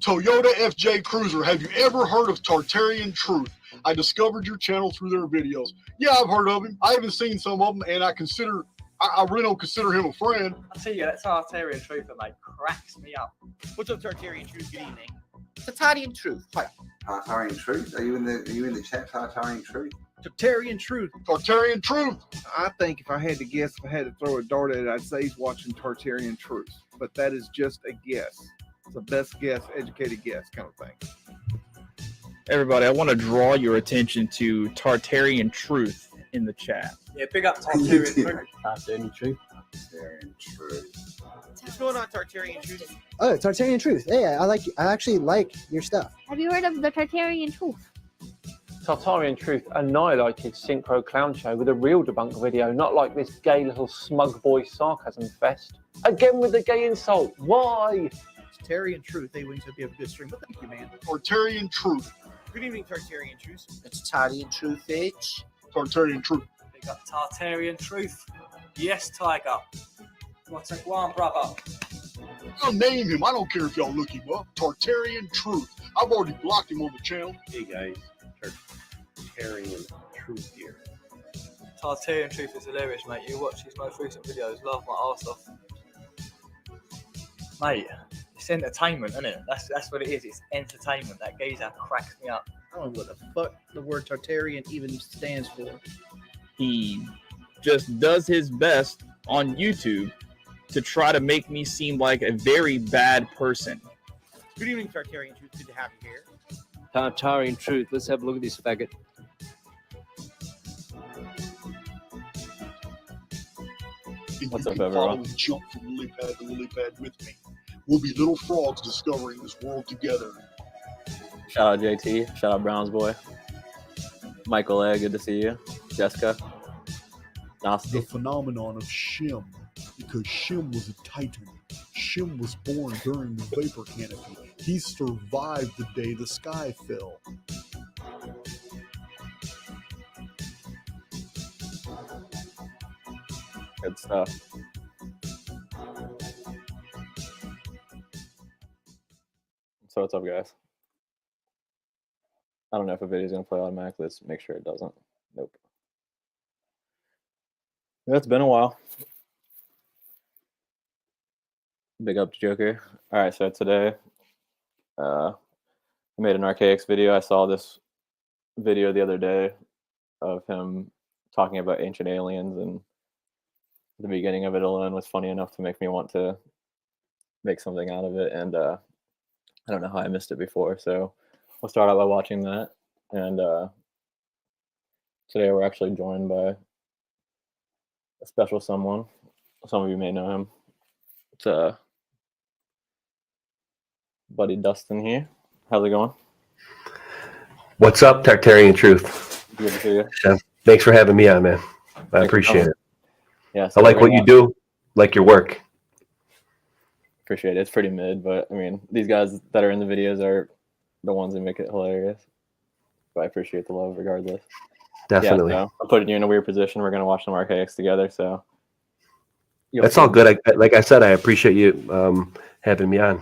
Toyota FJ Cruiser, have you ever heard of Tartarian Truth? I discovered your channel through their videos. Yeah, I've heard of him. I haven't seen some of them, and I really don't consider him a friend. I tell you, that Tartarian Truth, mate, cracks me up. What's up, Tartarian Truth? Good evening. Tartarian Truth. Hi. Tartarian Truth? Are you in the chat, Tartarian Truth? Tartarian Truth. Tartarian Truth. I think if I had to guess, if I had to throw a dart at it, I'd say he's watching Tartarian Truth. But that is just a guess. It's a best guess, educated guess kind of thing. Everybody, I want to draw your attention to Tartarian Truth in the chat. Yeah, big up Tartarian Truth. Tartarian Truth. Tartarian Truth. What's going on, Tartarian Truth? Oh, Tartarian Truth. Hey, I actually like your stuff. Have you heard of the Tartarian Truth? Tartarian Truth annihilated Synchro Clown Show with a real debunk video, not like this gay little smug boy sarcasm fest. Again with the gay insult. Why? Tartarian Truth. Hey, Wings, hope you have a good stream. But thank you, man. Tartarian Truth. Good evening, Tartarian Truth. It's Tartarian Truth, bitch. Tartarian Truth. Big up Tartarian Truth. Yes, Tiger. What's that one, brother? I'll name him. I don't care if y'all look him up. Tartarian Truth. I've already blocked him on the channel. Hey guys, Tartarian Truth here. Tartarian Truth is hilarious, mate. You watch his most recent videos, laugh my arse off. Mate, it's entertainment, isn't it? That's what it is. It's entertainment. That geezer cracks me up. I don't know what the fuck the word Tartarian even stands for. He just does his best on YouTube to try to make me seem like a very bad person. Good evening, Tartarian Truth. Good to have you here. Tartarian Truth. Let's have a look at this faggot. What's up, everyone? Jump from lily pad to lily pad with me. We'll be little frogs discovering this world together. Shout out JT. Shout out Browns boy. Michael A. Good to see you. Jessica. Nasty. The phenomenon of Shem, because Shem was a titan. Shem was born during the vapor canopy. He survived the day the sky fell. Good stuff. So what's up, guys? I don't know if a video is going to play automatically. Let's make sure it doesn't. Nope. It's been a while. Big up to Joker. All right, so today I made an RKX video. I saw this video the other day of him talking about ancient aliens, and the beginning of it alone was funny enough to make me want to make something out of it. And I don't know how I missed it before, so we'll start out by watching that. And today we're actually joined by a special someone. Some of you may know him. It's buddy Dustin here. How's it going? What's up, Tartarian Truth? Good to see you. Yeah, thanks for having me on, man. I appreciate it. Yeah, so I like what you do, like your work. Appreciate it. It's pretty mid, but I mean, these guys that are in the videos are the ones that make it hilarious. But I appreciate the love regardless. Definitely. Yeah, so I'm putting you in a weird position. We're going to watch some RKX together, so. That's all good. Like I said, I appreciate you having me on.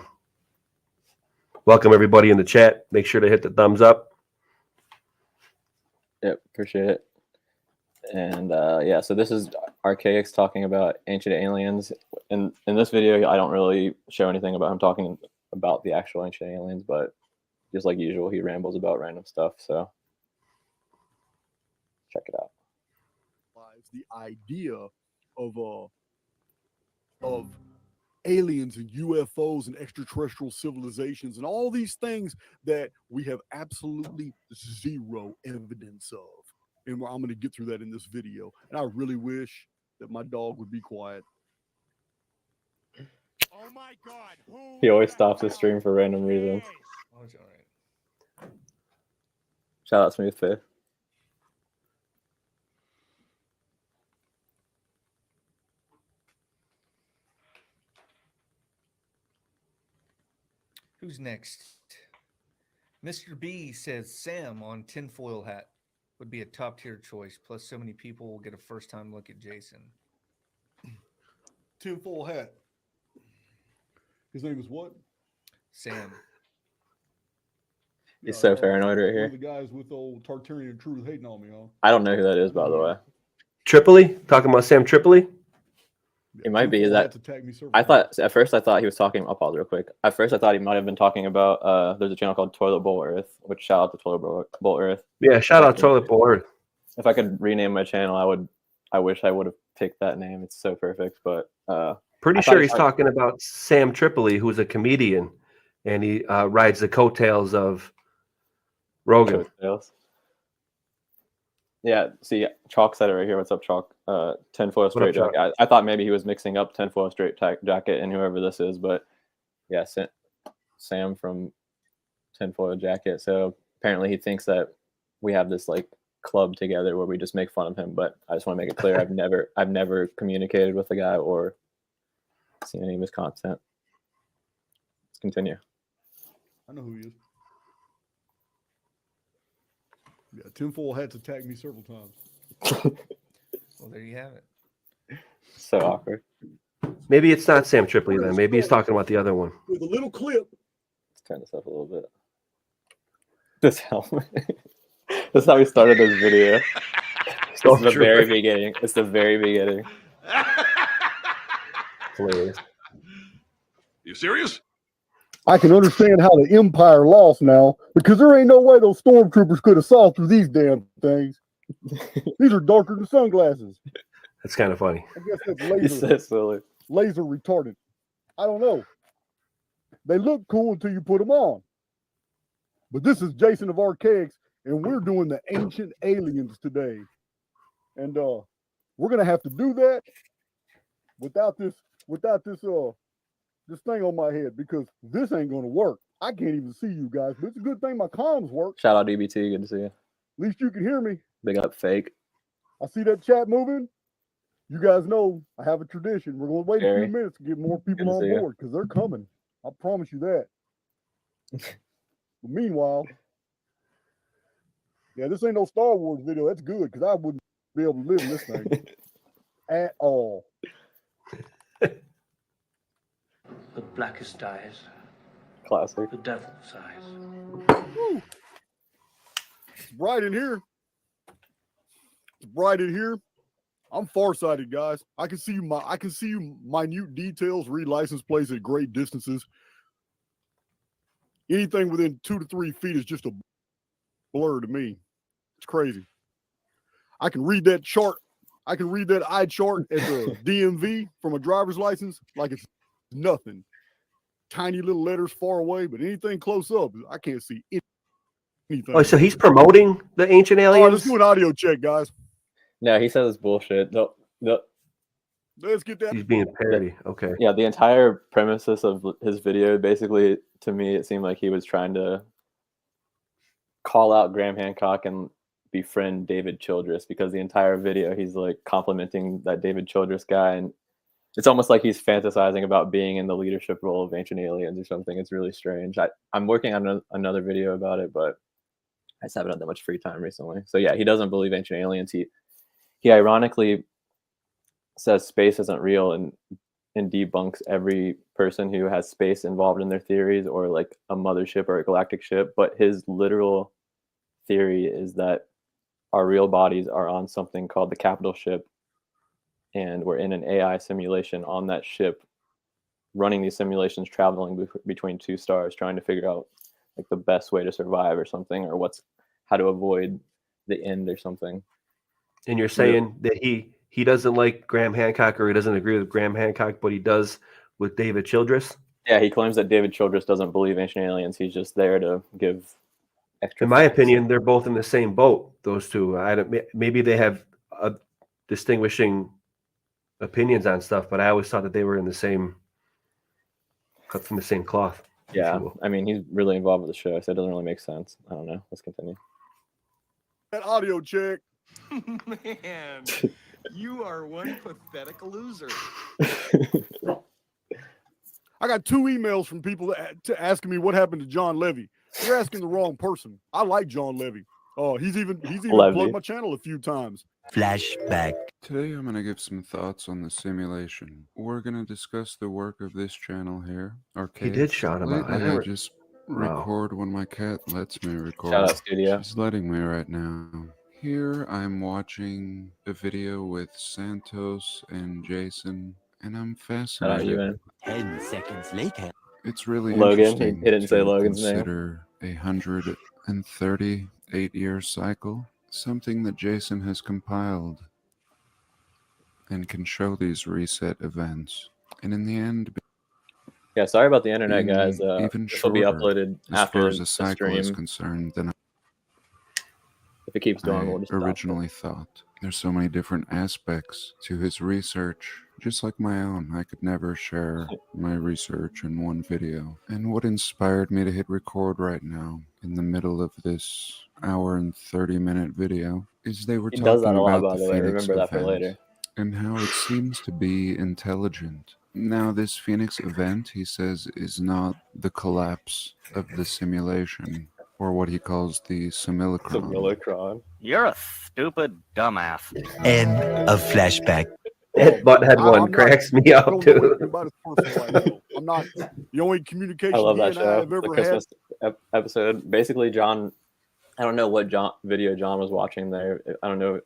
Welcome, everybody in the chat. Make sure to hit the thumbs up. Yep, appreciate it. And yeah, so this is RKX talking about ancient aliens. In this video, I don't really show anything about him talking about the actual ancient aliens, but just like usual, he rambles about random stuff. So check it out. The idea of aliens and UFOs and extraterrestrial civilizations and all these things that we have absolutely zero evidence of. and I'm going to get through that in this video. And I really wish that my dog would be quiet. Oh my God! He always stops his stream for random reasons. Shout out Smooth Faith. Who's next? Mr. B says Sam on tinfoil hat would be a top tier choice. Plus, so many people will get a first time look at Jason. Tinfoil hat. His name is what? Sam. He's so paranoid right One here. of the guys with old Tartarian Truth hating on me, huh? I don't know who that is, by the way. Tripoli? Talking about Sam Tripoli? It might be. Is that? I thought at first I thought he was talking. I'll pause real quick. At first I thought he might have been talking about. There's a channel called Toilet Bowl Earth, which shout out to Toilet Bowl Earth. Yeah, shout out Toilet Bowl Earth. If I could rename my channel, I would. I wish I would have picked that name. It's so perfect. But pretty sure he's talking about Sam Tripoli, who's a comedian, and he rides the coattails of Rogan. Coattails. Yeah, see, Chalk said it right here. What's up, Chalk? Tinfoil straight jacket. I thought maybe he was mixing up tinfoil straight jacket and whoever this is, but yeah, Sam from tinfoil jacket. So apparently he thinks that we have this like club together where we just make fun of him. But I just want to make it clear, I've never communicated with the guy or seen any of his content. Let's continue. I know who he is. Yeah, tinfoil hats attacked me several times. Well, there you have it. So awkward. Maybe it's not Sam Tripoli then. Maybe he's talking about the other one. With a little clip. Let's turn this up a little bit. This helmet. This is how we started this video. It's the very beginning. It's the very beginning. Hilarious. You serious? I can understand how the Empire lost now because there ain't no way those stormtroopers could have saw through these damn things. These are darker than sunglasses. That's kind of funny. I guess that's He's so silly. laser retardant. I don't know. They look cool until you put them on. But this is Jason of Archaics, and we're doing the Ancient Aliens today. And we're gonna have to do that without this thing on my head because this ain't gonna work. I can't even see you guys, but it's a good thing my comms work. Shout out DBT, good to see you. At least you can hear me. Big up Fake. I see that chat moving. You guys know I have a tradition. We're gonna wait a few minutes to get more people on board because they're coming. I promise you that. But meanwhile, yeah, this ain't no Star Wars video. That's good because I wouldn't be able to live in this thing at all. The blackest eyes. Classic. The devil's eyes. Woo. It's bright in here. It's bright in here. I'm farsighted, guys. I can see you minute details, read license plates at great distances. Anything within 2 to 3 feet is just a blur to me. It's crazy. I can read that chart. I can read that eye chart at the DMV from a driver's license like it's nothing. Tiny little letters far away, but anything close up, I can't see anything. Oh, so he's promoting the Ancient Aliens? Oh, let's do an audio check, guys. No, he says it's bullshit. Let's get that. He's being parody. Okay. Yeah, the entire premises of his video, basically, to me, it seemed like he was trying to call out Graham Hancock and befriend David Childress because the entire video he's like complimenting that David Childress guy, and it's almost like he's fantasizing about being in the leadership role of Ancient Aliens or something. It's really strange. I'm working on another video about it, but I just haven't had that much free time recently. So yeah, he doesn't believe Ancient Aliens. He ironically says space isn't real and debunks every person who has space involved in their theories or like a mothership or a galactic ship. But his literal theory is that our real bodies are on something called the capital ship, and we're in an AI simulation on that ship, running these simulations, traveling between 2 stars, trying to figure out like the best way to survive or something, or how to avoid the end or something. And you're saying that he doesn't like Graham Hancock, or he doesn't agree with Graham Hancock, but he does with David Childress? Yeah, he claims that David Childress doesn't believe Ancient Aliens. He's just there to give In my opinion, they're both in the same boat. Those two. I don't. Maybe they have distinguishing opinions on stuff, but I always thought that they were in the same, cut from the same cloth. Yeah, I mean, he's really involved with the show, so it doesn't really make sense. I don't know. Let's continue. That audio check. Man, you are one pathetic loser. I got 2 emails from people to asking me what happened to John Levy. You're asking the wrong person. I like John Levy. Oh, he's even plugged my channel a few times. Flashback. Today I'm going to give some thoughts on the simulation. We're going to discuss the work of this channel here. He did shout him out. Lately, I just record when my cat lets me record. Shout out, Studio. She's letting me right now. Here I'm watching a video with Santos and Jason, and I'm fascinated. 10 seconds later. It's really Logan. interesting. He didn't say to Logan's name. consider a 138-year cycle, something that Jason has compiled and can show these reset events. And in the end, Yeah, sorry about the internet, being guys. even This will be shorter uploaded as after far as the the cycle is stream. concerned than If it keeps going, we'll I just stop. originally thought. There's so many different aspects to his research, just like my own. I could never share my research in one video. And what inspired me to hit record right now, in the middle of this hour and 30-minute video, is they were He talking does that a lot, about by the the way. Phoenix Remember that for event later. and how it seems to be intelligent. Now, this Phoenix event, he says, is not the collapse of the simulation, or what he calls the simulacron. Simulacron. You're a stupid dumbass. End of flashback. That butthead one cracks me I up don't know too. anything about his personal life. Though. I'm not the only communication I love he that and I show. have The ever had. Christmas episode. Basically, John, I don't know what video John was watching there. I don't know.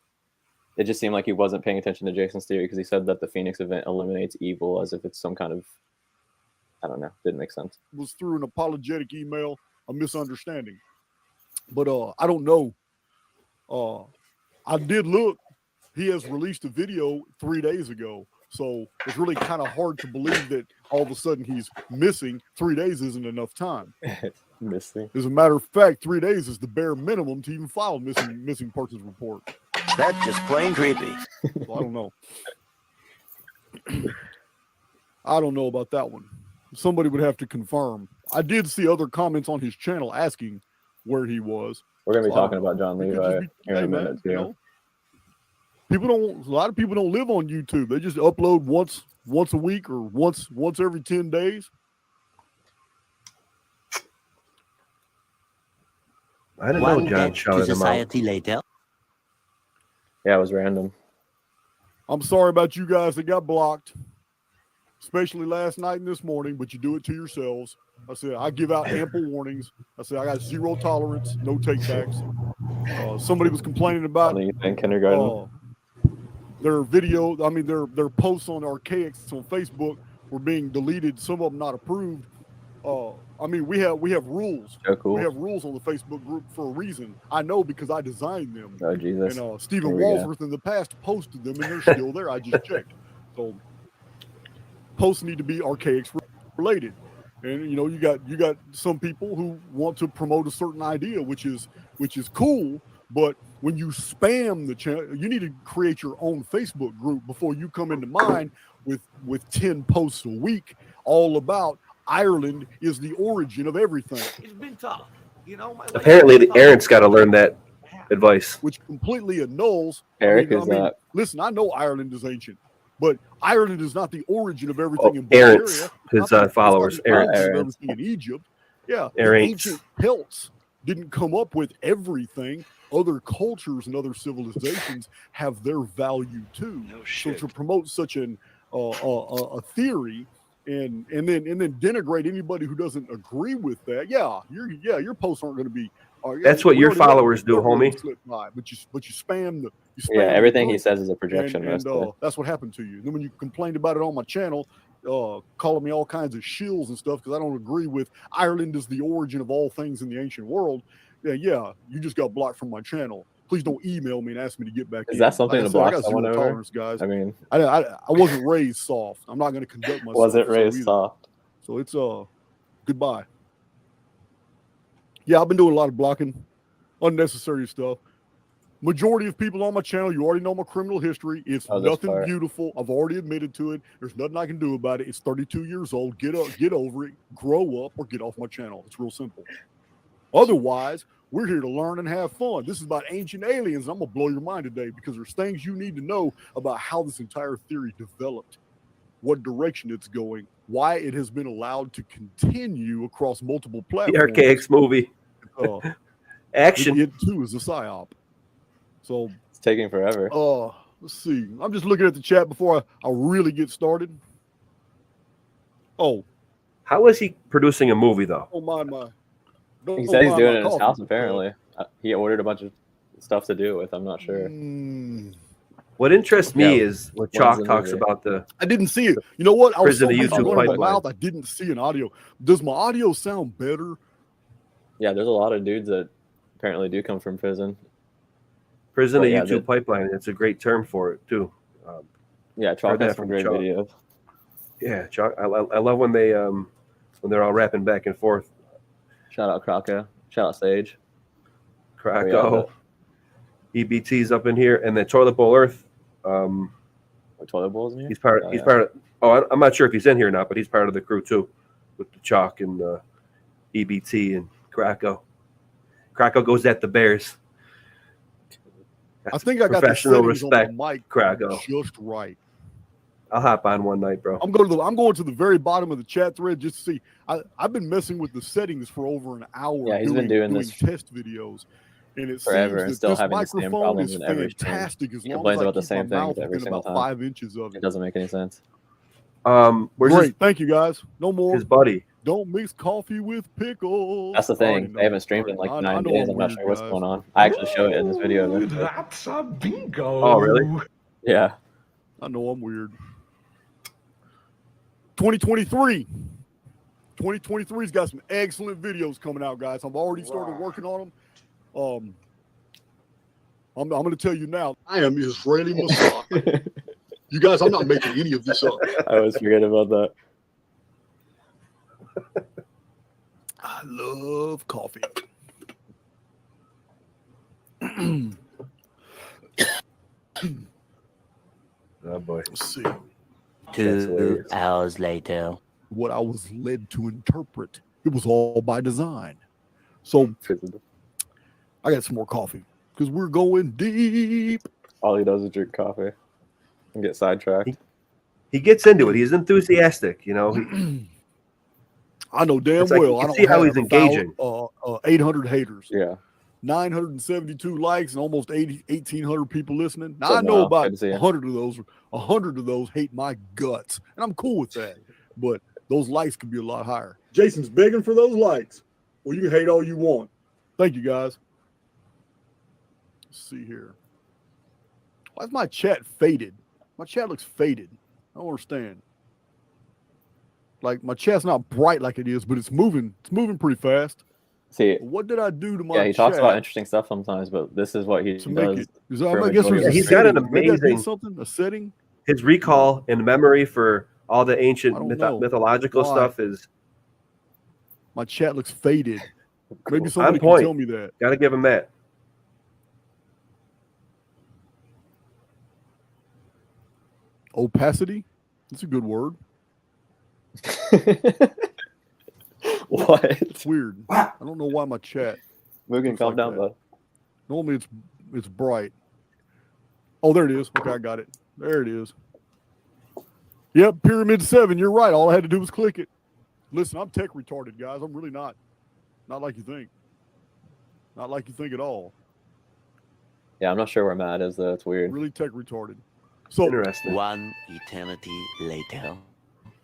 It just seemed like he wasn't paying attention to Jason's theory because he said that the Phoenix event eliminates evil as if it's some kind of, I don't know, didn't make sense. Was through an apologetic email, a misunderstanding. But I don't know. I did look. He has released a video 3 days ago. So it's really kind of hard to believe that all of a sudden he's missing. 3 days isn't enough time. Missing. As a matter of fact, 3 days is the bare minimum to even file a missing persons report. That's just plain creepy. So I don't know. I don't know about that one. Somebody would have to confirm. I did see other comments on his channel asking where he was. We're gonna be So I talking don't know. about John It could Levi just be- here in hey, a man, minute too. you know, a lot of people don't live on YouTube. They just upload once a week or once every 10 days. I didn't know John shouted him out. Later. Yeah, it was random. I'm sorry about you guys that got blocked, especially last night and this morning, but you do it to yourselves. I said, I give out ample warnings. I said, I got zero tolerance, no takebacks. Somebody was complaining about in kindergarten. Their video, I mean, their posts on Archaics on Facebook were being deleted, some of them not approved. I mean, we have rules. Oh, cool. We have rules on the Facebook group for a reason. I know because I designed them. Oh, Jesus. And Stephen Here we go. Walsworth in the past posted them, and they're still there. I just checked. So posts need to be Archaics related. And you know, you got some people who want to promote a certain idea, which is cool. But when you spam the channel, you need to create your own Facebook group before you come into mine with 10 posts a week, all about Ireland is the origin of everything. It's been tough. You know, my Apparently, Aaron's got to learn that advice. Which completely annuls. Eric is not. Listen, I know Ireland is ancient, but Ireland is not the origin of everything in Aaron's Bulgaria. his Not the- followers. it's not the origin of Aaron's. everything in Egypt. Yeah, the Aaron's. ancient Celts didn't come up with everything. Other cultures and other civilizations have their value too. So to promote such a theory and then denigrate anybody who doesn't agree with that, your posts aren't going to be. That's what we your already know followers do, they're gonna homie. slip by, but you spam the. You spam Yeah, the everything he group, says is a projection. and mostly. that's what happened to you. And then when you complained about it on my channel, calling me all kinds of shills and stuff because I don't agree with Ireland is the origin of all things in the ancient world. Yeah, you just got blocked from my channel. Please don't email me and ask me to get back in. Is that something Like I to said, I block got someone zero over? tolerance, guys. I mean, I wasn't raised soft. I'm not going to conduct myself. wasn't so raised either. soft. So it's goodbye. Yeah, I've been doing a lot of blocking, unnecessary stuff. Majority of people on my channel, you already know my criminal history. It's Oh, this nothing part. beautiful. I've already admitted to it. There's nothing I can do about it. It's 32 years old. Get over it, grow up, or get off my channel. It's real simple. Otherwise, we're here to learn and have fun. This is about ancient aliens. I'm gonna blow your mind today because there's things you need to know about how this entire theory developed, what direction it's going, why it has been allowed to continue across multiple The platforms. Archaics movie. Action. It too is a psyop. So It's taking forever. let's see. I'm just looking at the chat before I really get started. Oh, How is he producing a movie though? don't mind my. Don't He said he's mind doing my it in his coffee. house, apparently. He ordered a bunch of stuff to do it with. I'm not sure. What interests me Yeah, is what when's Chalk the talks movie? about the. I didn't see it. You know what? I was so Prison to busy YouTube running my pipeline. mouth, I didn't see an audio. Does my audio sound better? Yeah, there's a lot of dudes that apparently do come from prison. Prison But to yeah, YouTube pipeline. It's a great term for it too. Yeah, Chalk heard that has some from great Chalk. videos. Yeah, Chalk. I love when they're all rapping back and forth. Shout out Kraka. Shout out Sage. Krakow. EBT's up in here, and then Toilet Bowl Earth. What, Toilet Bowl's in here? He's part. Oh, he's yeah. part of. Oh, I'm not sure if he's in here or not, but he's part of the crew too, with the Chalk and EBT and Krakow. Krakow goes at the Bears. I think I got the professional settings respect. on my mic Krakow. just right. I'll hop on one night, bro. I'm going to the very bottom of the chat thread just to see. I've been messing with the settings for over an hour. Yeah, he's been doing this test videos, and it forever and seems that still this having the same microphone problems is in every stream. fantastic as He long complains as I about the keep same my mouth things every within single about time. 5 inches of It it. doesn't make any sense. Where's Great, his, thank you guys. No more. his buddy? Don't mix coffee with pickles. That's the thing. They haven't streamed in like 9 days. I'm not sure what's going on. I actually show it in this video. eventually. That's a bingo. Oh, really? Yeah. I know I'm weird. 2023. 2023's got some excellent videos coming out, guys. I've already started working on them. I'm going to tell you now, I am Israeli Messiah. You guys, I'm not making any of this up. I always forget about that. I love coffee. Oh boy. Let's see. 2 hours later. What I was led to interpret. It was all by design. So I got some more coffee because we're going deep. All he does is drink coffee and get sidetracked. He gets into it. He's enthusiastic. You know. I know damn It's like you well. can I see don't how have he's engaging. 800 haters. Yeah. 972 likes and almost 1,800 people listening. Now What's I up, know Mal? about Good to see you. 100 of those hate my guts, and I'm cool with that. But those likes could be a lot higher. Jason's begging for those likes. Well, you can hate all you want. Thank you, guys. Let's see here. Why is my chat faded? My chat looks faded. I don't understand. Like my chat's not bright like it is, but it's moving. It's moving pretty fast. See, What did I do to my yeah, he talks chat about interesting stuff sometimes, but this is what he to make does. it? Is that, for I guess majority there's of a the He's got an setting. Maybe I did amazing- something. A setting. His recall and memory for all the ancient I don't know. mythological Why? stuff is My chat looks faded. Maybe on somebody can point. tell me that. Got to give him that. Opacity. That's a good word. What? It's weird. I don't know why my chat. Mugen, looks calm like down, that. bud. Normally it's bright. Oh, there it is. Okay, I got it. There it is. Yep, Pyramid 7. You're right. All I had to do was click it. Listen, I'm tech retarded, guys. I'm really not. Not like you think. Not like you think at all. Yeah, I'm not sure where Matt is though. It's weird. Really tech retarded. So Interesting. One eternity later.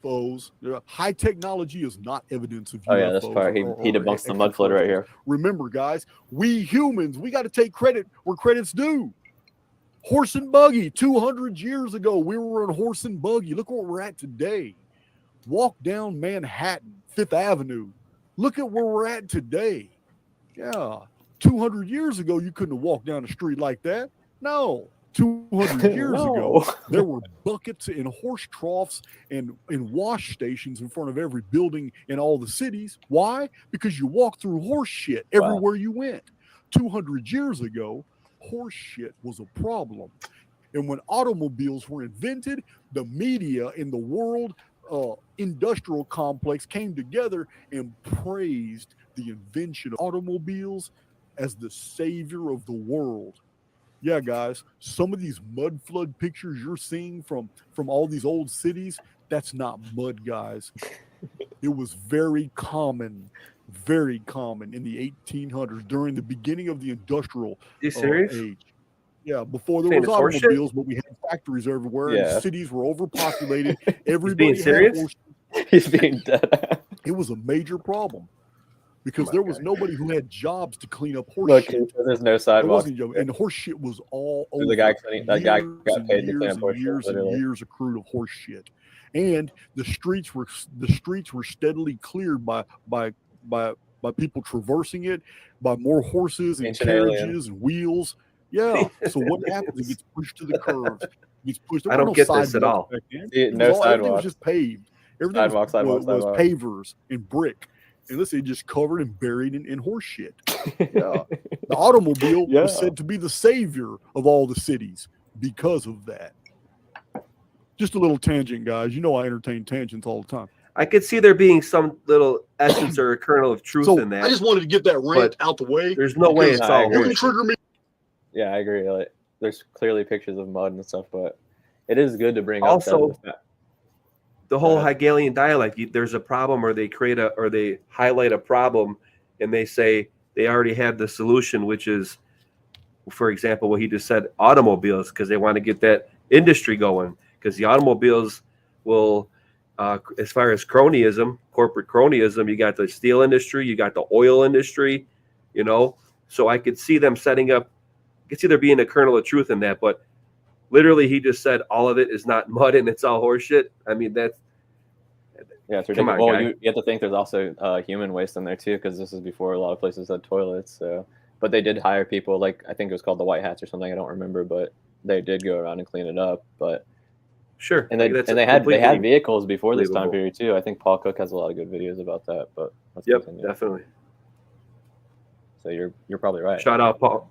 UFOs. High technology is not evidence of UFOs. Oh yeah, this part he or debunks the mud flood right here. Remember, guys, we humans, we got to take credit where credit's due. Horse and buggy, 200 years ago, we were on horse and buggy. Look where we're at today. Walk down Manhattan, Fifth Avenue. Look at where we're at today. Yeah, 200 years ago, you couldn't have walked down the street like that. No, 200 years ago, No. there were buckets and horse troughs and wash stations in front of every building in all the cities. Why? Because you walked through horse shit everywhere you went. 200 years ago, horse shit was a problem. And when automobiles were invented, the media in the world industrial complex came together and praised the invention of automobiles as the savior of the world. Yeah, guys, some of these mud flood pictures you're seeing from all these old cities, that's not mud, guys. It was very common in the 1800s during the beginning of the industrial You serious? age. Yeah, before there Saying was it's horseshit? automobiles, but we had factories everywhere, and Yeah. the cities were overpopulated. being Everybody had serious? horses. He's being dead. It was a major problem because there was nobody who had jobs to clean up horse Look, shit. there's no There sidewalks. wasn't, and horse shit was all over. The guy cleaning, that guy Years got and paid to clean years up and horse shit, years and literally. years accrued of horse shit, and the streets were steadily cleared by people traversing it, by more horses and Ancient alien. carriages and wheels. Yeah. So what happens? It gets pushed to the curves. It gets pushed. There I were don't no get this at sidewalks all. back then. See, It no was everything was sidewalks. just paved. Everything Sidewalk. was pavers and brick. And let's say just covered and buried in horse shit. Yeah. The automobile Yeah. was said to be the savior of all the cities because of that. Just a little tangent, guys. You know I entertain tangents all the time. I could see there being some little essence or a kernel of truth So in that. I just wanted to get that rant but out the way. There's no way because it's I all agree. you can horse. trigger me. Yeah, I agree. Like, there's clearly pictures of mud and stuff, but it is good to bring up Also, that. The whole Go ahead. Hegelian dialect, there's a problem, or they highlight a problem, and they say they already have the solution, which is, for example, what he just said, automobiles, because they want to get that industry going. Because the automobiles will, as far as cronyism, corporate cronyism, you got the steel industry, you got the oil industry, So I could see them setting up. I could see there being a kernel of truth in that, but literally, he just said all of it is not mud and it's all horseshit. I mean, that's it's come ridiculous. on, Well, guy. you have to think there's also human waste in there too, because this is before a lot of places had toilets. So, but they did hire people, like I think it was called the White Hats or something. I don't remember, but they did go around and clean it up. But sure, and they that's they had completely vehicles before this time believable. period too. I think Paul Cook has a lot of good videos about that. But let's Yep, continue. definitely. So you're probably right. Shout out Paul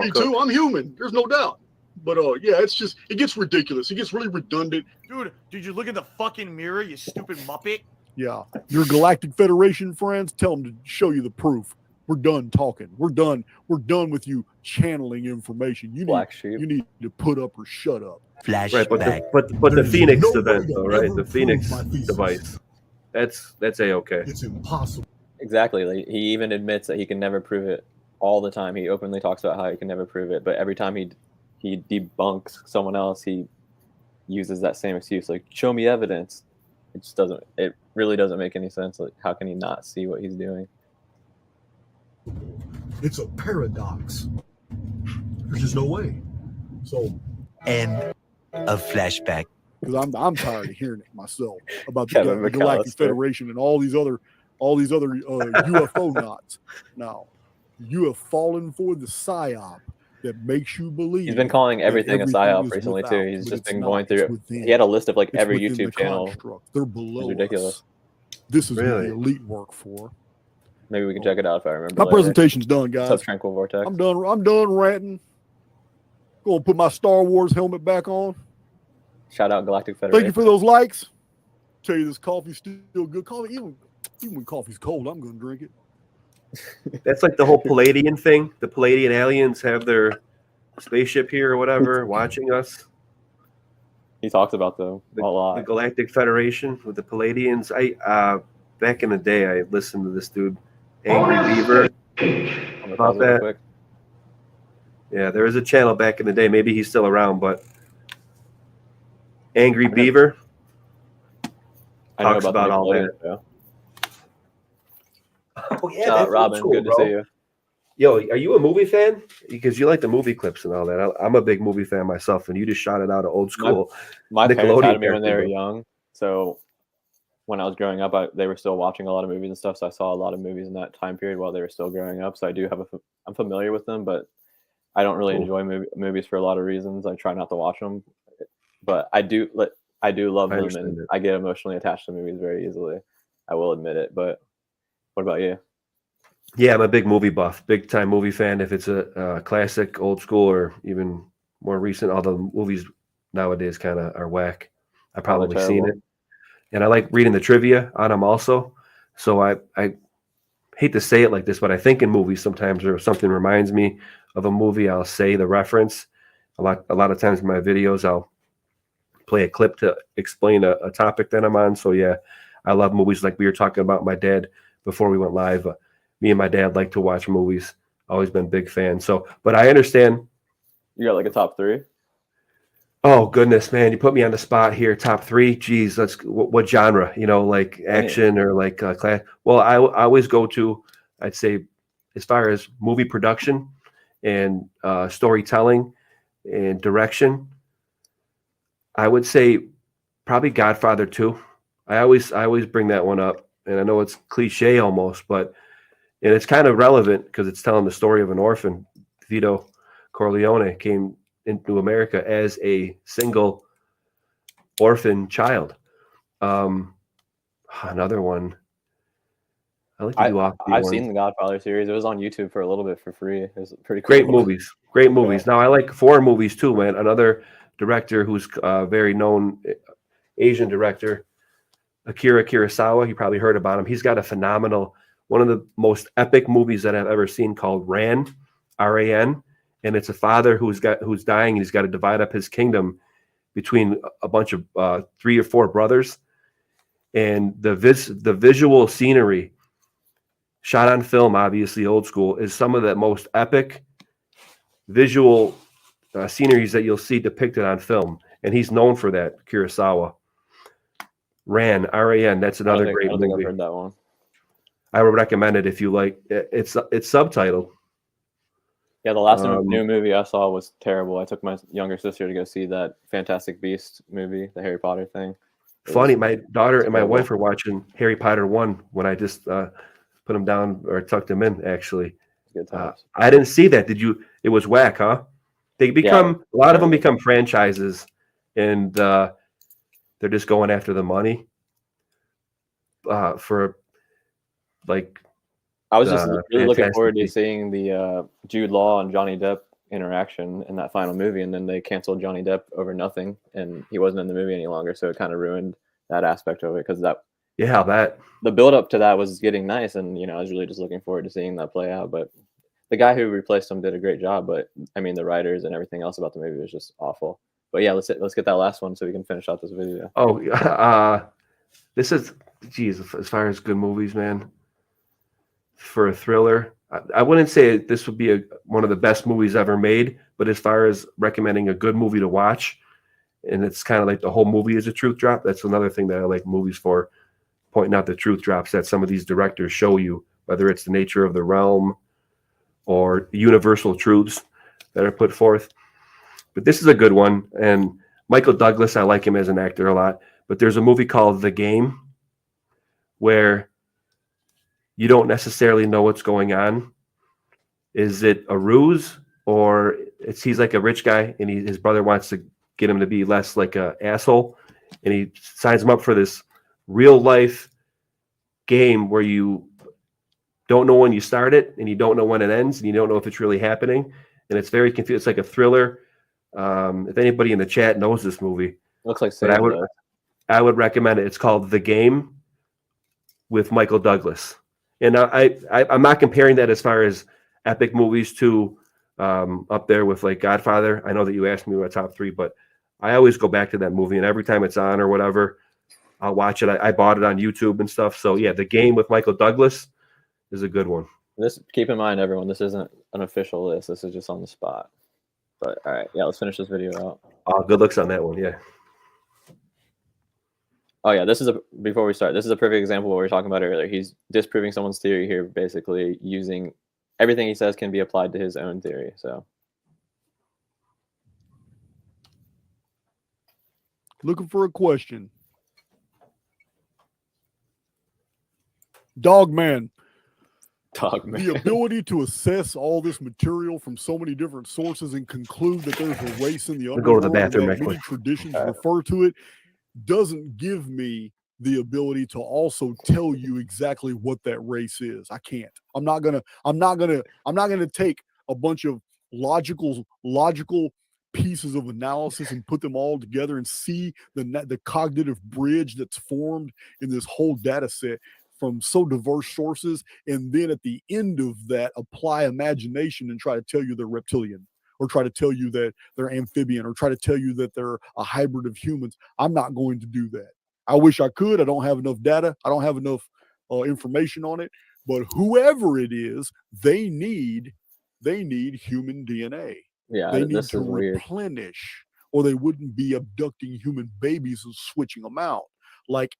Me Cook. too. I'm human. There's no doubt. But yeah, it gets ridiculous. It gets really redundant. Dude, did you look in the fucking mirror, you stupid muppet? Yeah. Your Galactic Federation friends, tell them to show you the proof. We're done talking. We're done with you channeling information. You need to put up or shut up. Right, but the Phoenix event though, right? The Phoenix device. That's A-okay. It's impossible. Exactly. Like, he even admits that he can never prove it all the time. He openly talks about how he can never prove it, but every time he debunks someone else, he uses that same excuse, like, show me evidence. It just doesn't. It really doesn't make any sense. Like, how can he not see what he's doing? It's a paradox. There's just no way. So End of flashback. because I'm tired of hearing it myself about the Kevin Galactic McAllister. Federation and all these other UFO knots. Now, you have fallen for the psyop that makes you believe. He's been calling that everything a psyop is recently without, too. He's but just it's been not. going It's through. within. He had a list of like It's every within the YouTube channel. construct. They're below It's ridiculous. us. This is what Really? the elite work for. Maybe we can check it out if I remember. My later. presentation's done, guys. Subtranquil vortex. I'm done ranting. Gonna put my Star Wars helmet back on. Shout out Galactic Thank Federation. you for those likes. Tell you this coffee's still good. Coffee, even when coffee's cold, I'm gonna drink it. That's like the whole Palladian thing. The Palladian aliens have their spaceship here or whatever, watching us. He talks about them a The lot. Galactic Federation with the Palladians. Back in the day, I listened to this dude, Angry Beaver, I'm gonna about pause it real that. quick. Yeah, there was a channel back in the day. Maybe he's still around, but Angry Beaver I know talks about about the all that. Nickelodeon show. Oh yeah, Shout out that's Robin. cool, Good to bro. see you. Yo, are you a movie fan? Because you like the movie clips and all that. I'm a big movie fan myself, and you just shouted out an old school My parents Nickelodeon had me when they were character. young, so when I was growing up, they were still watching a lot of movies and stuff. So I saw a lot of movies in that time period while they were still growing up. So I do have I'm familiar with them, but I don't really Cool. enjoy movies for a lot of reasons. I try not to watch them, but I do love I them, understand and it. I get emotionally attached to movies very easily. I will admit it. But what about you? Yeah, I'm a big movie buff, big time movie fan. If it's a classic, old school, or even more recent, all the movies nowadays kind of are whack. I've Oh, they're probably seen terrible. it, and I like reading the trivia on them also. So I hate to say it like this, but I think in movies sometimes, or if something reminds me of a movie, I'll say the reference. A lot of times in my videos, I'll play a clip to explain a topic that I'm on. So yeah, I love movies. Like we were talking about my dad before we went live. Me and my dad like to watch movies. Always been big fans. So, but I understand. You got like a top 3? Oh goodness, man, you put me on the spot here. Top 3. Geez, what genre? Like action or like class. Well, I always go to. I'd say, as far as movie production and storytelling and direction, I would say probably Godfather 2. I always bring that one up, and I know it's cliche almost, but and it's kind of relevant because it's telling the story of an orphan. Vito Corleone came into America as a single orphan child. Another one. I like to do offbeat I've ones. seen the Godfather series. It was on YouTube for a little bit for free. It was pretty cool. Great movies. Great movies. Now I like foreign movies too, man. Another director who's very known Asian director, Akira Kurosawa. You probably heard about him. He's got a phenomenal, one of the most epic movies that I've ever seen called Ran, R-A-N, and it's a father who's dying, and he's got to divide up his kingdom between a bunch of 3 or 4 brothers, and the visual scenery shot on film, obviously old school, is some of the most epic visual sceneries that you'll see depicted on film, and he's known for that. Kurosawa. Ran, R-A-N. That's another great I don't think I've movie. heard that one. I would recommend it if you like. It's subtitled. Yeah, the last new movie I saw was terrible. I took my younger sister to go see that Fantastic Beast movie, the Harry Potter thing. Funny, my daughter and my terrible. wife were watching Harry Potter 1 when I just put them down or tucked them in, actually. Good times. I didn't see that. Did you? It was whack, huh? They become, a lot of them become franchises, and they're just going after the money for like. I was just really looking forward to Fantastic seeing the Jude Law and Johnny Depp interaction in that final movie, and then they canceled Johnny Depp over nothing, and he wasn't in the movie any longer, so it kind of ruined that aspect of it, because the build up to that was getting nice, and I was really just looking forward to seeing that play out. But the guy who replaced him did a great job, but I mean the writers and everything else about the movie was just awful. But yeah, let's get that last one so we can finish out this video. Oh, this is, geez, as far as good movies, man. For a thriller, I wouldn't say this would be one of the best movies ever made, but as far as recommending a good movie to watch, and it's kind of like the whole movie is a truth drop. That's another thing that I like movies for, pointing out the truth drops that some of these directors show you, whether it's the nature of the realm or universal truths that are put forth. But this is a good one, and Michael Douglas, I like him as an actor a lot, but there's a movie called The Game where you don't necessarily know what's going on. Is it a ruse, or he's like a rich guy and his brother wants to get him to be less like a asshole, and he signs him up for this real life game where you don't know when you start it and you don't know when it ends and you don't know if it's really happening, and it's very confusing. It's like a thriller. If anybody in the chat knows this movie, looks like but I would recommend it. It's called The Game with Michael Douglas. And I'm not comparing that as far as epic movies to up there with like Godfather. I know that you asked me what top 3, but I always go back to that movie, and every time it's on or whatever, I'll watch it. I bought it on YouTube and stuff. So yeah, The Game with Michael Douglas is a good one. Keep in mind, everyone, this isn't an official list. This is just on the spot. But all right, yeah, let's finish this video out. Good looks on that one, yeah. Oh yeah, before we start, this is a perfect example of what we were talking about earlier. He's disproving someone's theory here, basically using everything he says can be applied to his own theory. So looking for a question. Dog man. Dogman. The ability to assess all this material from so many different sources and conclude that there's a race in the I'll go to underworld the and bathroom that right many quick. traditions refer to it doesn't give me the ability to also tell you exactly what that race is. I can't. I'm not gonna take a bunch of logical pieces of analysis and put them all together and see the cognitive bridge that's formed in this whole data set from so diverse sources, and then at the end of that apply imagination and try to tell you they're reptilian, or try to tell you that they're amphibian, or try to tell you that they're a hybrid of humans. I'm not going to do that. I wish I could. I don't have enough data. I don't have enough information on it. But whoever it is, they need human DNA. Yeah, They need this to is weird. replenish, or they wouldn't be abducting human babies and switching them out like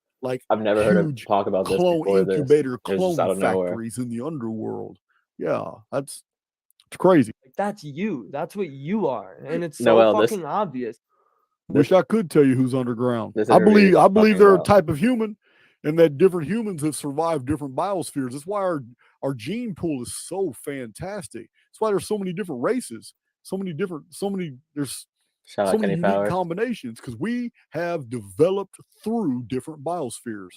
I've never heard of huge talk about this clone before this. incubator It was just out clone of nowhere. factories in the underworld. Yeah, it's crazy. That's you. That's what you are, and it's so Noel, this fucking obvious. Wish I could tell you who's underground. this I interview believe talking they're a about- type of human, and that different humans have survived different biospheres. That's why our gene pool is so fantastic. That's why there's so many different races, there's Shout so out many Kenny unique Powers. combinations, because we have developed through different biospheres.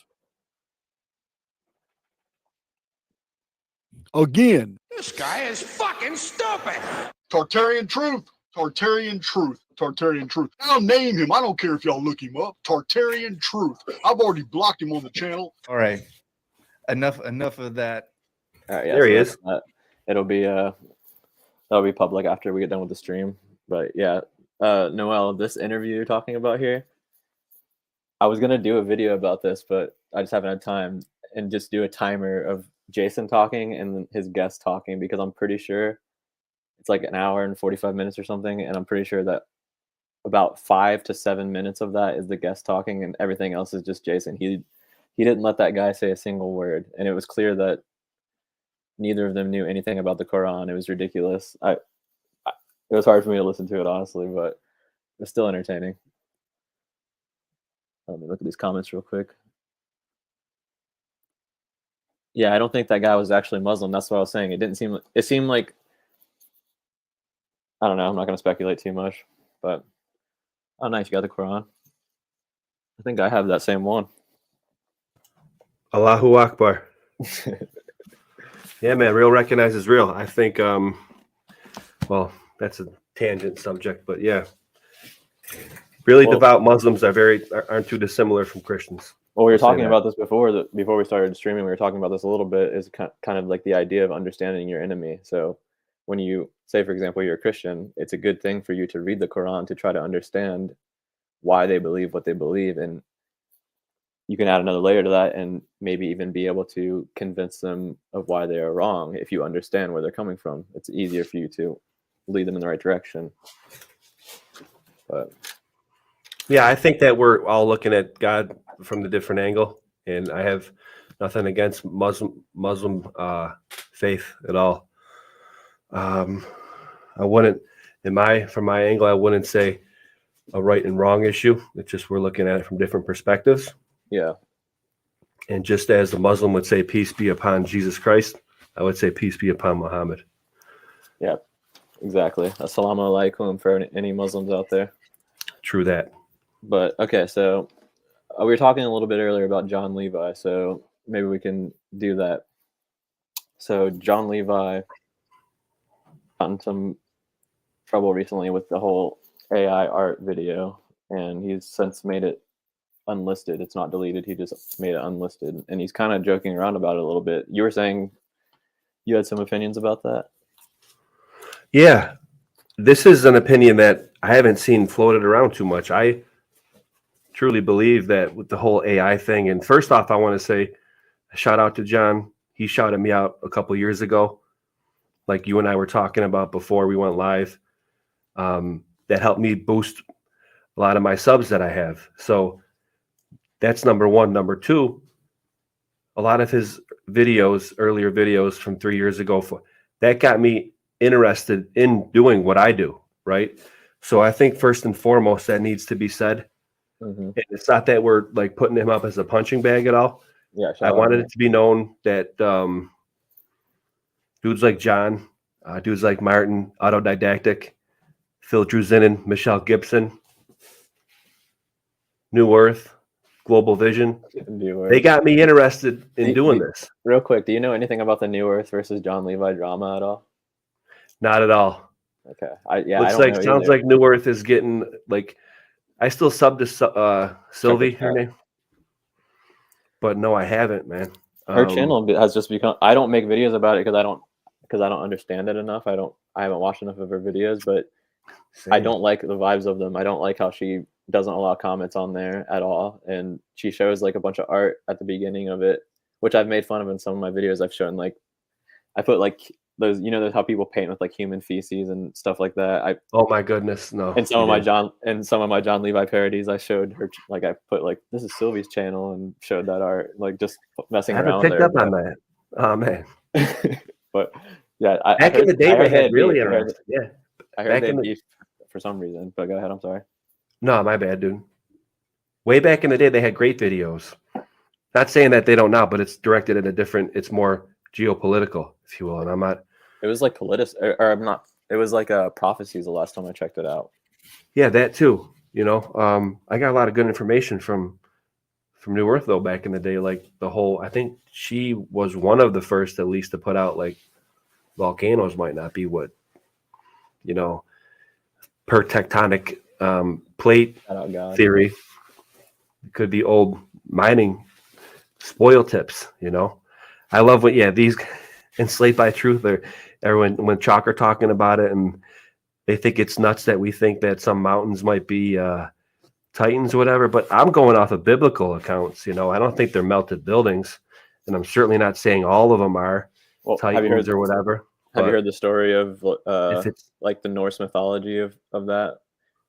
Again, This guy is fucking stupid. Tartarian truth. Tartarian truth. Tartarian truth. I'll name him. I don't care if y'all look him up. Tartarian truth. I've already blocked him on the channel. All right. Enough of that. All right, yeah, There he so is. It'll be that'll be public after we get done with the stream. But yeah, Noel, this interview you're talking about here, I was gonna do a video about this, but I just haven't had time, and just do a timer of Jason talking and his guest talking, because I'm pretty sure it's like an hour and 45 minutes or something, and I'm pretty sure that about 5 to 7 minutes of that is the guest talking, and everything else is just Jason. He didn't let that guy say a single word, and it was clear that neither of them knew anything about the Quran. It was ridiculous. It was hard for me to listen to it, honestly, but it was still entertaining. Let me look at these comments real quick. Yeah, I don't think that guy was actually Muslim. That's what I was saying. It seemed like, I don't know. I'm not going to speculate too much, but oh, nice. You got the Quran. I think I have that same one. Allahu Akbar. Yeah, man, real recognizes real. I think, well, that's a tangent subject, but yeah, really devout Muslims aren't too dissimilar from Christians. Well, we were I'll say talking that. about this before we started streaming. We were talking about this a little bit. Is kind of like the idea of understanding your enemy. So, when you say, for example, you're a Christian, it's a good thing for you to read the Quran to try to understand why they believe what they believe, and you can add another layer to that, and maybe even be able to convince them of why they are wrong. If you understand where they're coming from, it's easier for you to lead them in the right direction. But yeah, I think that we're all looking at God from the different angle, and I have nothing against Muslim faith at all. I wouldn't, from my angle, I wouldn't say a right and wrong issue. It's just we're looking at it from different perspectives. Yeah. And just as the Muslim would say, peace be upon Jesus Christ, I would say peace be upon Muhammad. yeah, exactly. Assalamu alaikum for any Muslims out there. True that. But okay, so we were talking a little bit earlier about John Levi, so maybe we can do that. So John Levi got in some trouble recently with the whole AI art video, and he's since made it unlisted. It's not deleted. He just made it unlisted, and he's kind of joking around about it a little bit. You were saying you had some opinions about that? Yeah, this is an opinion that I haven't seen floated around too much. I truly believe that with the whole AI thing, and first off, I want to say a shout out to John. He shouted me out a couple years ago, like you and I were talking about before we went live. That helped me boost a lot of my subs that I have. So that's number one. Number two, a lot of his videos, earlier videos from 3 years ago, that got me interested in doing what I do, right? So I think first and foremost, that needs to be said. Mm-hmm. And it's not that we're like putting him up as a punching bag at all. Yeah, I wanted it to be known that Dudes like John, dudes like Martin, Autodidactic, Phil Druzinin, Michelle Gibson, New Earth, Global Vision. New They Earth. got me interested in doing this. Real quick, do you know anything about the New Earth versus John Levi drama at all? Not at all. Okay. I Looks don't like know sounds either. like New Earth is getting like. I still sub to Sylvie, her out. name, but no, I haven't, man. Her channel has just become. I don't make videos about it because I don't understand it enough. I haven't watched enough of her videos, but I don't like the vibes of them. I don't like how she doesn't allow comments on there at all, and she shows like a bunch of art at the beginning of it, which I've made fun of in some of my videos. I've shown like I put like those, there's how people paint with like human feces and stuff like that. Oh my goodness, no! And some of my John Levi parodies, I showed her like I put like this is Sylvie's channel and showed that art, like just messing I haven't around picked there. up on that. Oh man! But yeah, Back in the day, they had really beef. interesting. Yeah, I heard they had beef for some reason. But go ahead. I'm sorry. No, my bad, dude. Way back in the day, they had great videos. Not saying that they don't now, but it's directed at a different. It's more geopolitical, if you will. And I'm not. It was like or I'm not. It was like prophecies the last time I checked it out. Yeah, that too. I got a lot of good information from New Earth though back in the day. Like the whole, I think she was one of the first, at least, to put out like volcanoes might not be what, per tectonic plate theory. It could be old mining spoil tips. I love these enslaved by truth. Everyone when Chalk are talking about it, and they think it's nuts that we think that some mountains might be Titans or whatever. But I'm going off of biblical accounts. I don't think they're melted buildings, and I'm certainly not saying all of them are Titans or whatever. Have you heard the story of like the Norse mythology of that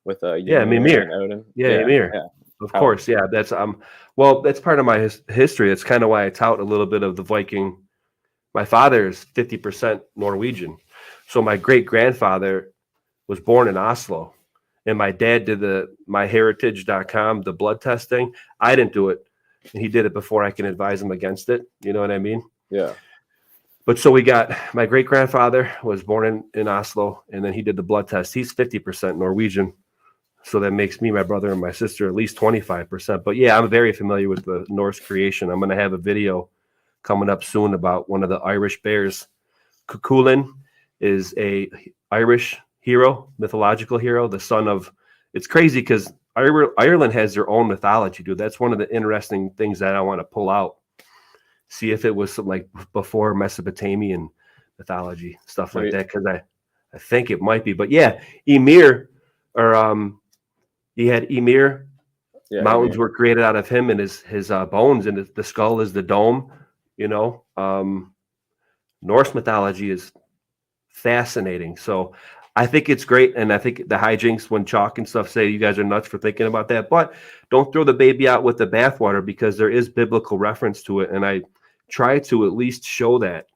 with Mimir and Odin? Mimir. Yeah. Of course, yeah. That's well, that's part of my history. It's kind of why I tout a little bit of the Viking. My father is 50% Norwegian, so my great grandfather was born in Oslo, and my dad did the myheritage.com, the blood testing. I didn't do it, and he did it before I can advise him against it. You know what I mean? Yeah. But so we got my great grandfather was born in Oslo, and then he did the blood test. He's 50% Norwegian. So that makes me, my brother, and my sister at least 25%. But yeah, I'm very familiar with the Norse creation. I'm going to have a video coming up soon about one of the Irish bears. Cuchulainn is a Irish hero, mythological hero, the son of. It's crazy because Ireland has their own mythology, dude. That's one of the interesting things that I want to pull out. See if it was like before Mesopotamian mythology, stuff like that, because I think it might be. But yeah, Ymir, or he had Ymir. Yeah, mountains Ymir. were created out of him and his bones, and the skull is the dome. Norse mythology is fascinating. So I think it's great, and I think the hijinks when Chalk and stuff say you guys are nuts for thinking about that, but don't throw the baby out with the bathwater, because there is biblical reference to it, and I try to at least show that.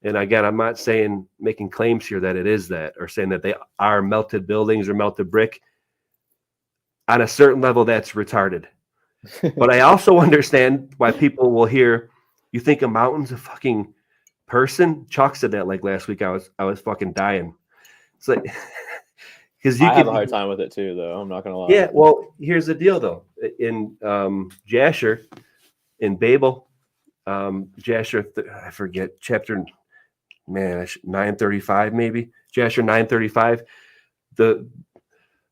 And again, I'm not saying making claims here that it is that, or saying that they are melted buildings or melted brick. On a certain level, that's retarded. But I also understand why people will hear, you think a mountain's a fucking person? Chalk said that like last week. I was fucking dying. It's like, because I have a hard time with it too, though. I'm not gonna lie. Yeah, well, here's the deal, though. In Jasher, in Babel, Jasher, I forget chapter, 935 maybe. Jasher 935.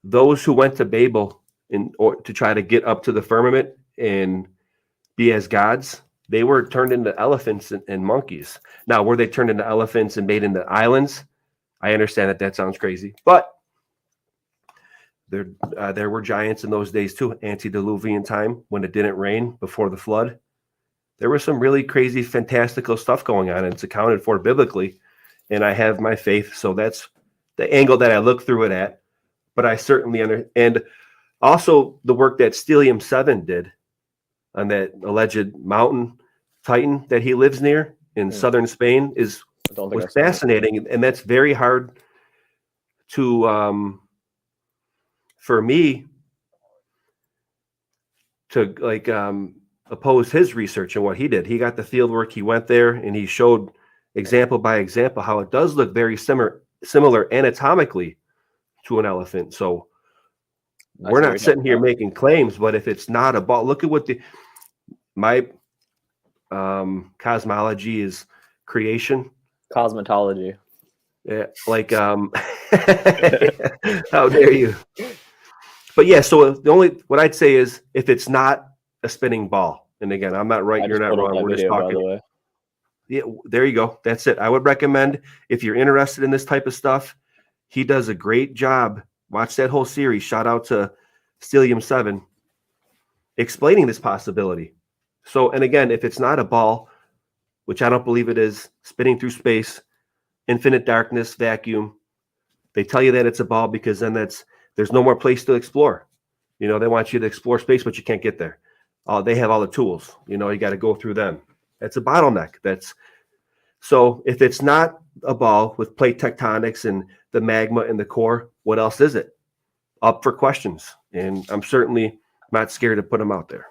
Those who went to Babel to try to get up to the firmament and be as gods, they were turned into elephants and monkeys. Now, were they turned into elephants and made into islands? I understand that sounds crazy, but there were giants in those days too, antediluvian time, when it didn't rain before the flood. There was some really crazy, fantastical stuff going on, and it's accounted for biblically. And I have my faith, so that's the angle that I look through it at. But I certainly and also the work that Stelium 7 did on that alleged mountain titan that he lives near in southern Spain was fascinating, and that's very hard to for me to oppose his research and what he did. He got the field work, he went there, and he showed example by example how it does look very similar anatomically to an elephant. So we're not sitting here making claims, but if it's not a ball, look at what my cosmology is creation. Cosmetology. Yeah, like how dare you? But yeah, so what I'd say is if it's not a spinning ball, and again, I'm not right, you're not wrong. We're just talking. By the way. Yeah, there you go. That's it. I would recommend if you're interested in this type of stuff, he does a great job. Watch that whole series. Shout out to Stelium 7 explaining this possibility. So, and again, if it's not a ball, which I don't believe it is, spinning through space, infinite darkness, vacuum, they tell you that it's a ball because then there's no more place to explore. You know, they want you to explore space, but you can't get there. They have all the tools. You know, you got to go through them. That's a bottleneck. So if it's not a ball with plate tectonics and the magma in the core, what else is it? Up for questions. And I'm certainly not scared to put them out there.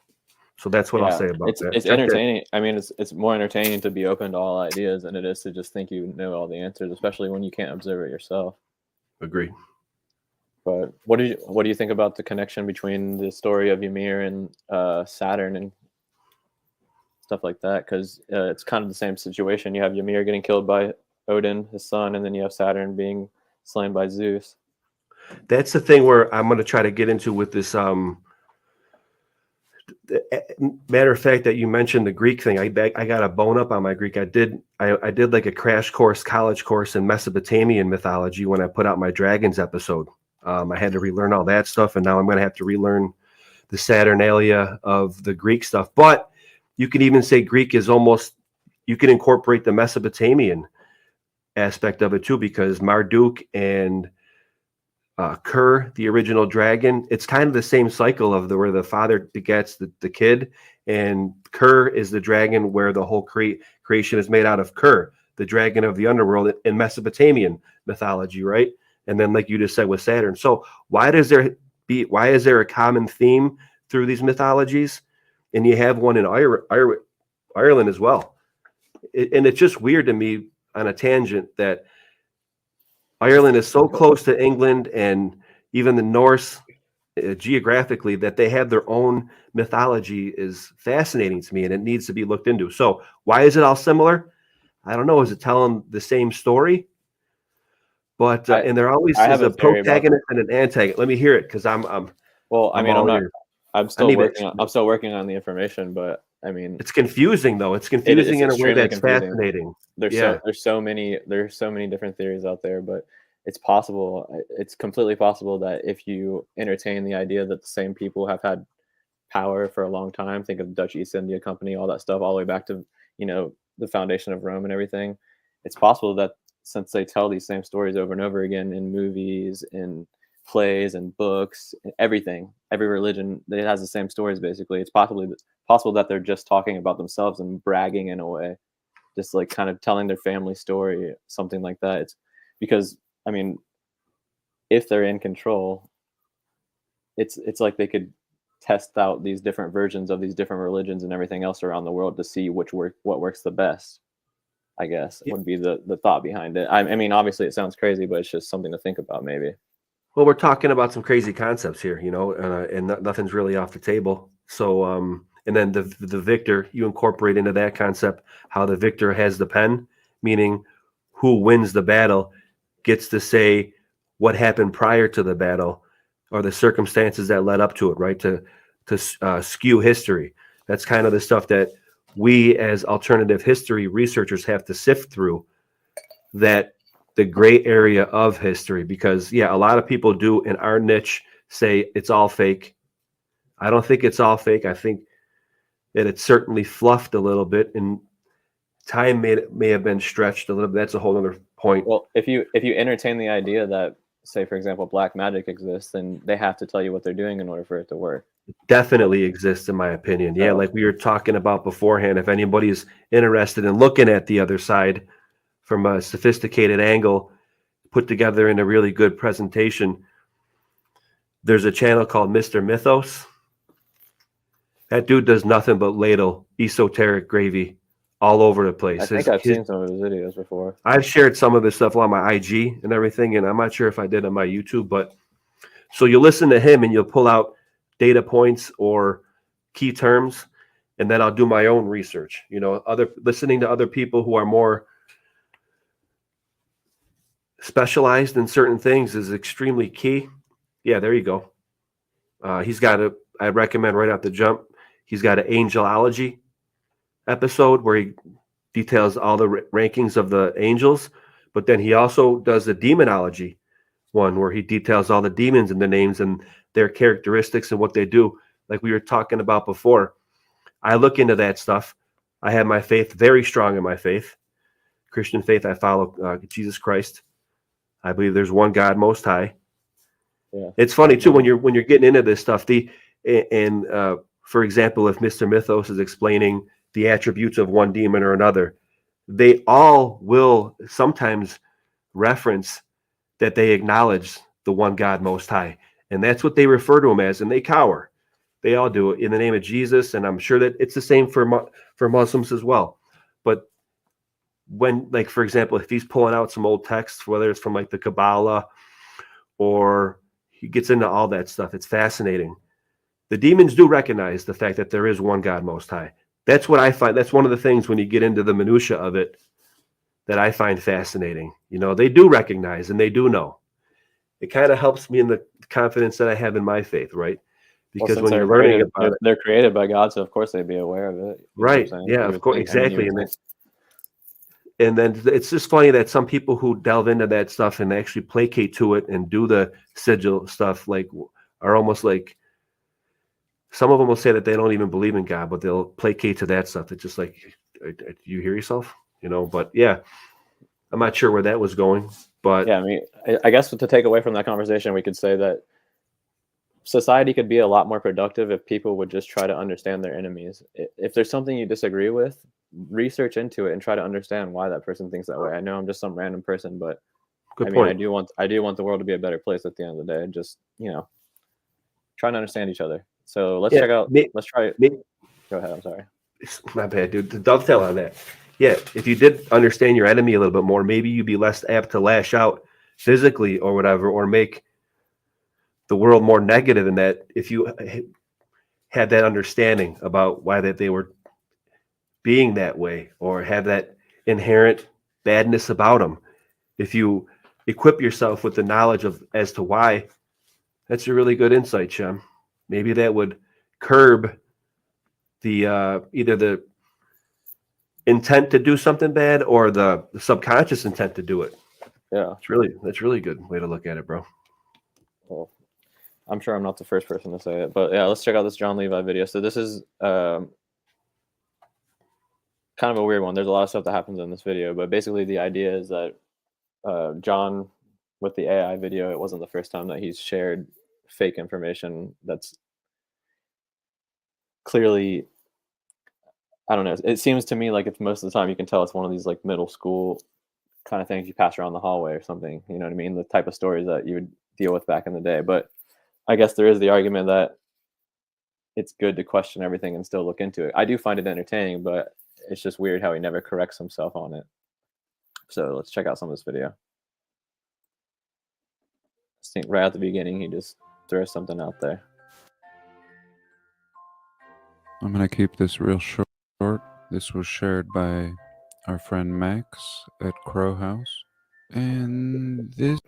So that's what I'll say about that. It's entertaining. I mean, it's more entertaining to be open to all ideas than it is to just think you know all the answers, especially when you can't observe it yourself. Agree. But what do you think about the connection between the story of Ymir and Saturn and stuff like that? Because it's kind of the same situation. You have Ymir getting killed by Odin, his son, and then you have Saturn being slain by Zeus. That's the thing where I'm going to try to get into with this. Matter of fact, that you mentioned the Greek thing, I got a bone up on my Greek. I did like a crash course, college course in Mesopotamian mythology when I put out my dragons episode. I had to relearn all that stuff, and now I'm going to have to relearn the Saturnalia of the Greek stuff. But you can even say Greek is almost, you can incorporate the Mesopotamian aspect of it too, because Marduk and Ker, the original dragon, it's kind of the same cycle of where the father begets the kid, and Ker is the dragon where the whole creation is made out of Ker, the dragon of the underworld in Mesopotamian mythology, right? And then, like you just said, with Saturn. So why is there a common theme through these mythologies? And you have one in Ireland as well. And it's just weird to me on a tangent that Ireland is so close to England and even the Norse geographically that they have their own mythology is fascinating to me, and it needs to be looked into. So why is it all similar? I don't know. Is it telling the same story? But and there always is a protagonist and an antagonist. Let me hear it, because I'm still working on the information, but I mean, it's confusing though. It's confusing in a way that's fascinating. There's so many different theories out there, but it's possible. It's completely possible that if you entertain the idea that the same people have had power for a long time, think of the Dutch East India Company, all that stuff, all the way back to, you know, the foundation of Rome and everything. It's possible that since they tell these same stories over and over again in movies, in plays and books, everything, every religion, it has the same stories basically. It's possible that they're just talking about themselves and bragging in a way, just like kind of telling their family story, something like that. It's because, I mean, if they're in control, it's like they could test out these different versions of these different religions and everything else around the world to see what works the best, I guess, would be the thought behind it. I mean, obviously it sounds crazy, but it's just something to think about maybe. Well, we're talking about some crazy concepts here, you know, and nothing's really off the table. So, and then the victor, you incorporate into that concept how the victor has the pen, meaning who wins the battle gets to say what happened prior to the battle or the circumstances that led up to it, right? To skew history. That's kind of the stuff that we as alternative history researchers have to sift through, that the gray area of history, because a lot of people do in our niche say it's all fake. I don't think it's all fake. I think that it's certainly fluffed a little bit, and time may have been stretched a little bit. That's a whole other point. Well, if you entertain the idea that, say, for example, black magic exists, then they have to tell you what they're doing in order for it to work. It definitely exists, in my opinion. Yeah, like we were talking about beforehand, if anybody's interested in looking at the other side from a sophisticated angle, put together in a really good presentation, there's a channel called Mr. Mythos. That dude does nothing but ladle esoteric gravy all over the place. I think I've seen some of his videos before. I've shared some of his stuff on my IG and everything, and I'm not sure if I did on my YouTube, but so you listen to him and you'll pull out data points or key terms, and then I'll do my own research. Listening to other people who are more specialized in certain things is extremely key. Yeah, there you go. I recommend right off the jump, he's got an angelology episode where he details all the rankings of the angels, but then he also does the demonology one where he details all the demons and the names and their characteristics and what they do, like we were talking about before. I look into that stuff. I have my faith very strong in my faith, Christian faith. I follow Jesus Christ. I believe there's one God Most High. Yeah. It's funny too when you're getting into this stuff. For example, if Mr. Mythos is explaining the attributes of one demon or another, they all will sometimes reference that they acknowledge the one God Most High, and that's what they refer to him as, and they cower. They all do it in the name of Jesus, and I'm sure that it's the same for Muslims as well. But when, like, for example, if he's pulling out some old texts, whether it's from like the Kabbalah or he gets into all that stuff, it's fascinating. The demons do recognize the fact that there is one God Most High. That's what I find. That's one of the things when you get into the minutia of it that I find fascinating. They do recognize and they do know. It kind of helps me in the confidence that I have in my faith, right? Because when you're learning about it, they're created by God, so of course they'd be aware of it. Right? Yeah, of course, exactly. And then it's just funny that some people who delve into that stuff and actually placate to it and do the sigil stuff, like, are almost like, some of them will say that they don't even believe in God, but they'll placate to that stuff. It's just like, do you hear yourself? But yeah, I'm not sure where that was going, but yeah, I mean, I guess to take away from that conversation, we could say that society could be a lot more productive if people would just try to understand their enemies. If there's something you disagree with, research into it and try to understand why that person thinks that way. I know I'm just some random person, but Good I mean, point. I do want the world to be a better place at the end of the day, and just trying to understand each other. So let's check out. Let's try. Go ahead. I'm sorry. It's my bad, dude. To dovetail on that, yeah, if you did understand your enemy a little bit more, maybe you'd be less apt to lash out physically or whatever, or make the world more negative in that, if you had that understanding about why that they were being that way or have that inherent badness about them. If you equip yourself with the knowledge of as to why, that's a really good insight, Shem. Maybe that would curb the either the intent to do something bad or the subconscious intent to do it. Yeah, that's really good way to look at it, bro. Well, I'm sure I'm not the first person to say it, but yeah, let's check out this John Levi video. So this is kind of a weird one. There's a lot of stuff that happens in this video, but basically the idea is that John, with the AI video, it wasn't the first time that he's shared fake information that's clearly, I don't know. It seems to me like it's most of the time you can tell it's one of these like middle school kind of things you pass around the hallway or something. You know what I mean? The type of stories that you would deal with back in the day. But I guess there is the argument that it's good to question everything and still look into it. I do find it entertaining, but it's just weird how he never corrects himself on it. So let's check out some of this video. I think right at the beginning, he just throws something out there. I'm going to keep this real short. This was shared by our friend Max at Crow House. And this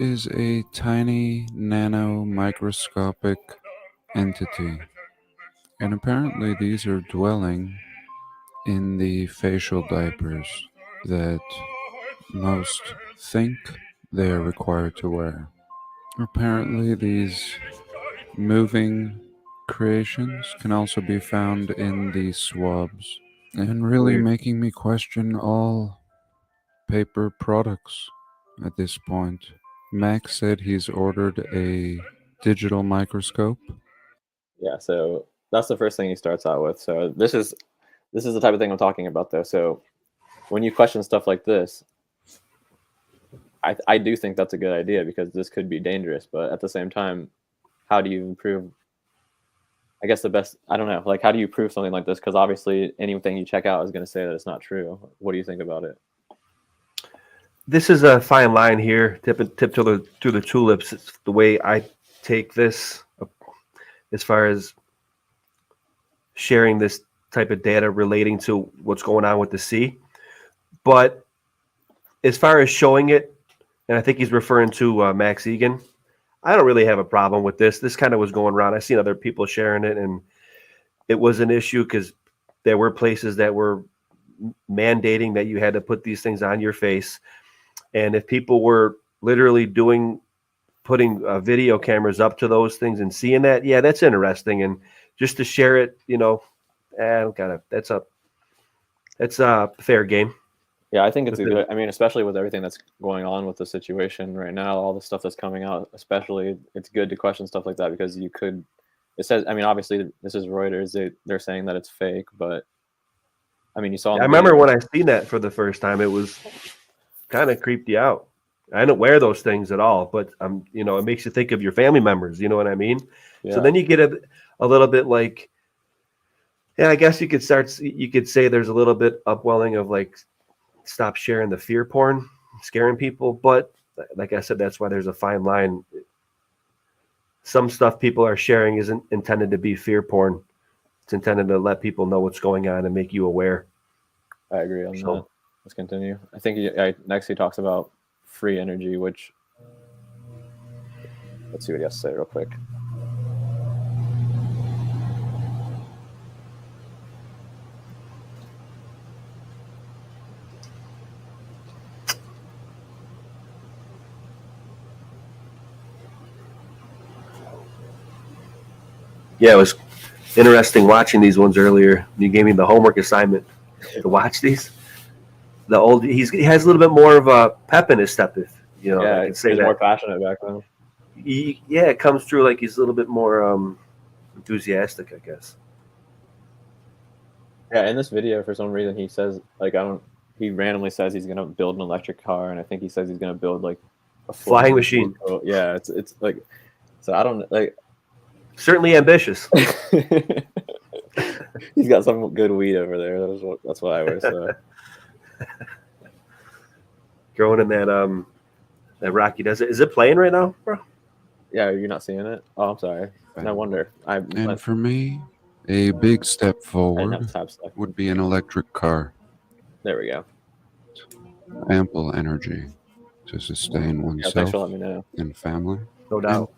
is a tiny nano microscopic entity. And apparently these are dwelling in the facial diapers that most think they are required to wear. Apparently these moving creations can also be found in the swabs, and really Weird. making me question all paper products at this point. Max said he's ordered a digital microscope. Yeah, so that's the first thing he starts out with. So this is the type of thing I'm talking about, though. So when you question stuff like this, I do think that's a good idea because this could be dangerous. But at the same time, how do you improve? I guess the best, I don't know, like, how do you prove something like this? Because obviously anything you check out is going to say that it's not true. What do you think about it? This is a fine line here. Tip to the tulips. It's the way I take this as far as sharing this type of data relating to what's going on with the sea. But as far as showing it, and I think he's referring to Max Egan, I don't really have a problem with this. This kind of was going around. I've seen other people sharing it, and it was an issue because there were places that were mandating that you had to put these things on your face. And if people were literally putting video cameras up to those things and seeing that, yeah, that's interesting. And just to share it, that's a fair game. Yeah, I think it's a good. I mean, especially with everything that's going on with the situation right now, all the stuff that's coming out, especially, it's good to question stuff like that because you could. It says, I mean, obviously, this is Reuters. They're saying that it's fake, but I mean, you saw. I remember when I seen that for the first time, it was kind of creeped you out. I don't wear those things at all, but it makes you think of your family members. You know what I mean? Yeah. So then you get a little bit like, yeah, I guess you could say there's a little bit upwelling of like, stop sharing the fear porn, scaring people. But like I said, that's why there's a fine line. Some stuff people are sharing isn't intended to be fear porn. It's intended to let people know what's going on and make you aware. I agree on that. Let's continue. I think next he talks about free energy, which let's see what he has to say real quick. Yeah, it was interesting watching these ones earlier. You gave me the homework assignment to watch these. He has a little bit more of a pep in his step, if Yeah, I can say he's that. more passionate back then. It comes through like he's a little bit more enthusiastic, I guess. Yeah, in this video, for some reason, he says he randomly says he's gonna build an electric car, and I think he says he's gonna build like a flying machine. Yeah, it's like, so I don't like. Certainly ambitious. He's got some good weed over there. That's what I would say. Growing in that rocky desert. Is it playing right now, bro? Yeah, you're not seeing it. Oh, I'm sorry. No wonder. And for me, a big step forward would be an electric car. There we go. Ample energy to sustain thanks oneself for letting me know. and family. No doubt.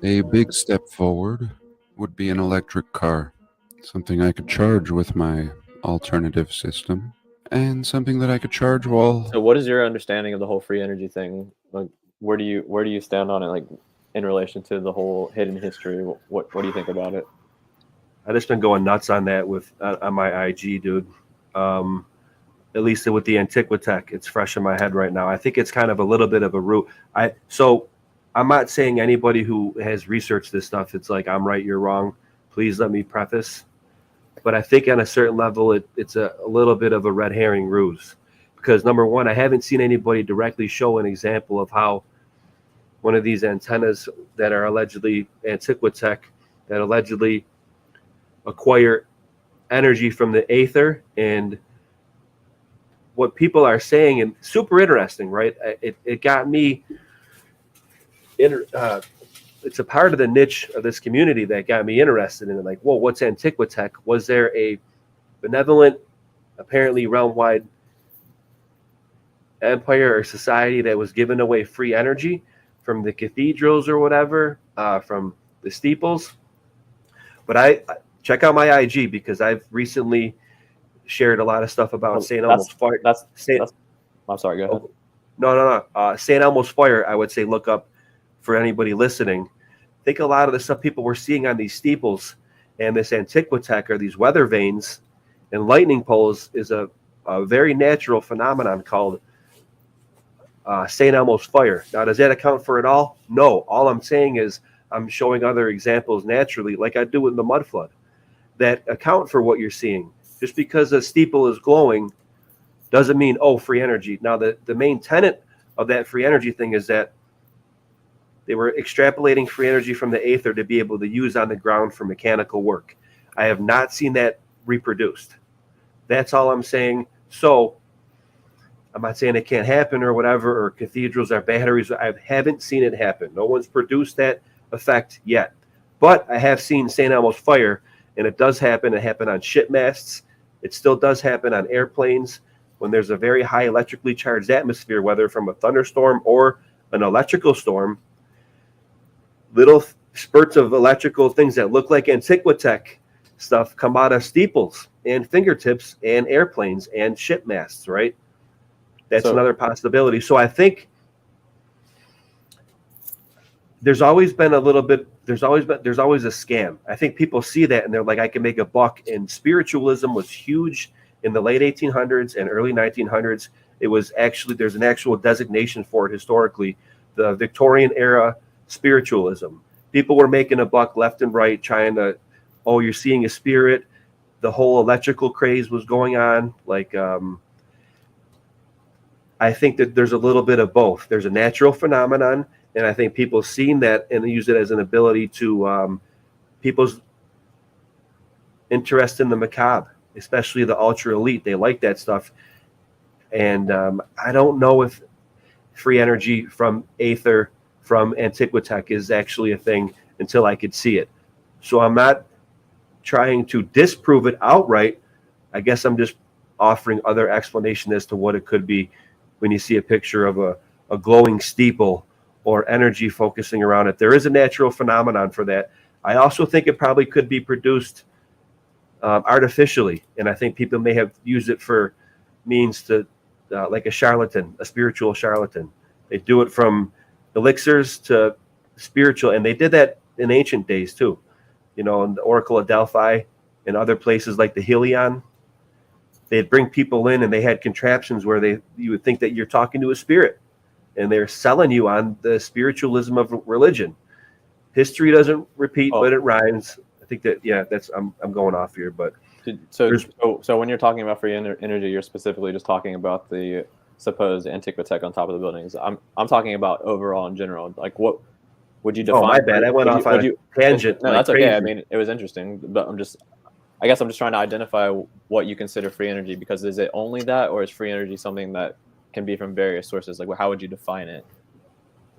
A big step forward would be an electric car. Something I could charge with my alternative system, and something that I could charge while. So, what is your understanding of the whole free energy thing? Like, where do you stand on it? Like, in relation to the whole hidden history, what do you think about it? I just been going nuts on that on my IG, dude. At least with the Antiquitech, it's fresh in my head right now. I think it's kind of a little bit of a root. I'm not saying anybody who has researched this stuff, it's like, I'm right, you're wrong. Please let me preface. But I think on a certain level, it's a little bit of a red herring ruse. Because number one, I haven't seen anybody directly show an example of how one of these antennas that are allegedly Antiquitech, that allegedly acquire energy from the aether, and what people are saying, and super interesting, right? It got me... it's a part of the niche of this community that got me interested in it. Like, whoa, what's Antiquitech? Was there a benevolent, apparently realm-wide empire or society that was giving away free energy from the cathedrals or whatever, from the steeples? But I check out my IG because I've recently shared a lot of stuff about St. Elmo's Fire. I'm sorry, go ahead. No. St. Elmo's Fire, I would say look up for anybody listening. I think a lot of the stuff people were seeing on these steeples and this Antiquitech or these weather vanes and lightning poles is a very natural phenomenon called St. Elmo's Fire. Now, does that account for it all? No. All I'm saying is I'm showing other examples naturally, like I do with the mud flood, that account for what you're seeing. Just because a steeple is glowing doesn't mean, free energy. Now, the main tenet of that free energy thing is that They were extrapolating free energy from the aether to be able to use on the ground for mechanical work. I have not seen that reproduced. That's all I'm saying. So I'm not saying it can't happen or whatever, or cathedrals or batteries. I haven't seen it happen. No one's produced that effect yet. But I have seen St. Elmo's fire, and it does happen. It happened on ship masts. It still does happen on airplanes when there's a very high electrically charged atmosphere, whether from a thunderstorm or an electrical storm. Little spurts of electrical things that look like Antiquitech stuff come out of steeples and fingertips and airplanes and ship masts, right? That's another possibility. So I think there's always been a little bit, there's always a scam. I think people see that and they're like, I can make a buck. And spiritualism was huge in the late 1800s and early 1900s. It was actually, there's an actual designation for it historically, the Victorian era spiritualism. People were making a buck left and right, trying to, oh, you're seeing a spirit. The whole electrical craze was going on. Like, I think that there's a little bit of both. There's a natural phenomenon, and I think people seen that and use it as an ability to people's interest in the macabre, especially the ultra elite. They like that stuff. And I don't know if free energy from aether, from Antiquitech is actually a thing until I could see it. So I'm not trying to disprove it outright. I guess I'm just offering other explanation as to what it could be when you see a picture of a glowing steeple or energy focusing around it. There is a natural phenomenon for that. I also think it probably could be produced artificially, and I think people may have used it for means to, like a charlatan, a spiritual charlatan. They do it from elixirs to spiritual, and they did that in ancient days too. You know, in the Oracle of Delphi and other places like the Helion, they'd bring people in and they had contraptions where you would think that you're talking to a spirit, and they're selling you on the spiritualism of religion. History doesn't repeat, but it rhymes. I think that, yeah, that's I'm going off here, but so when you're talking about free energy, you're specifically just talking about the supposed Antiquitech on top of the buildings. I'm talking about overall in general. Like, what would you define? Oh, my bad. I went off on a tangent. No, like that's crazy. okay. I mean, it was interesting, but I guess I'm just trying to identify what you consider free energy, because is it only that, or is free energy something that can be from various sources? Like, how would you define it?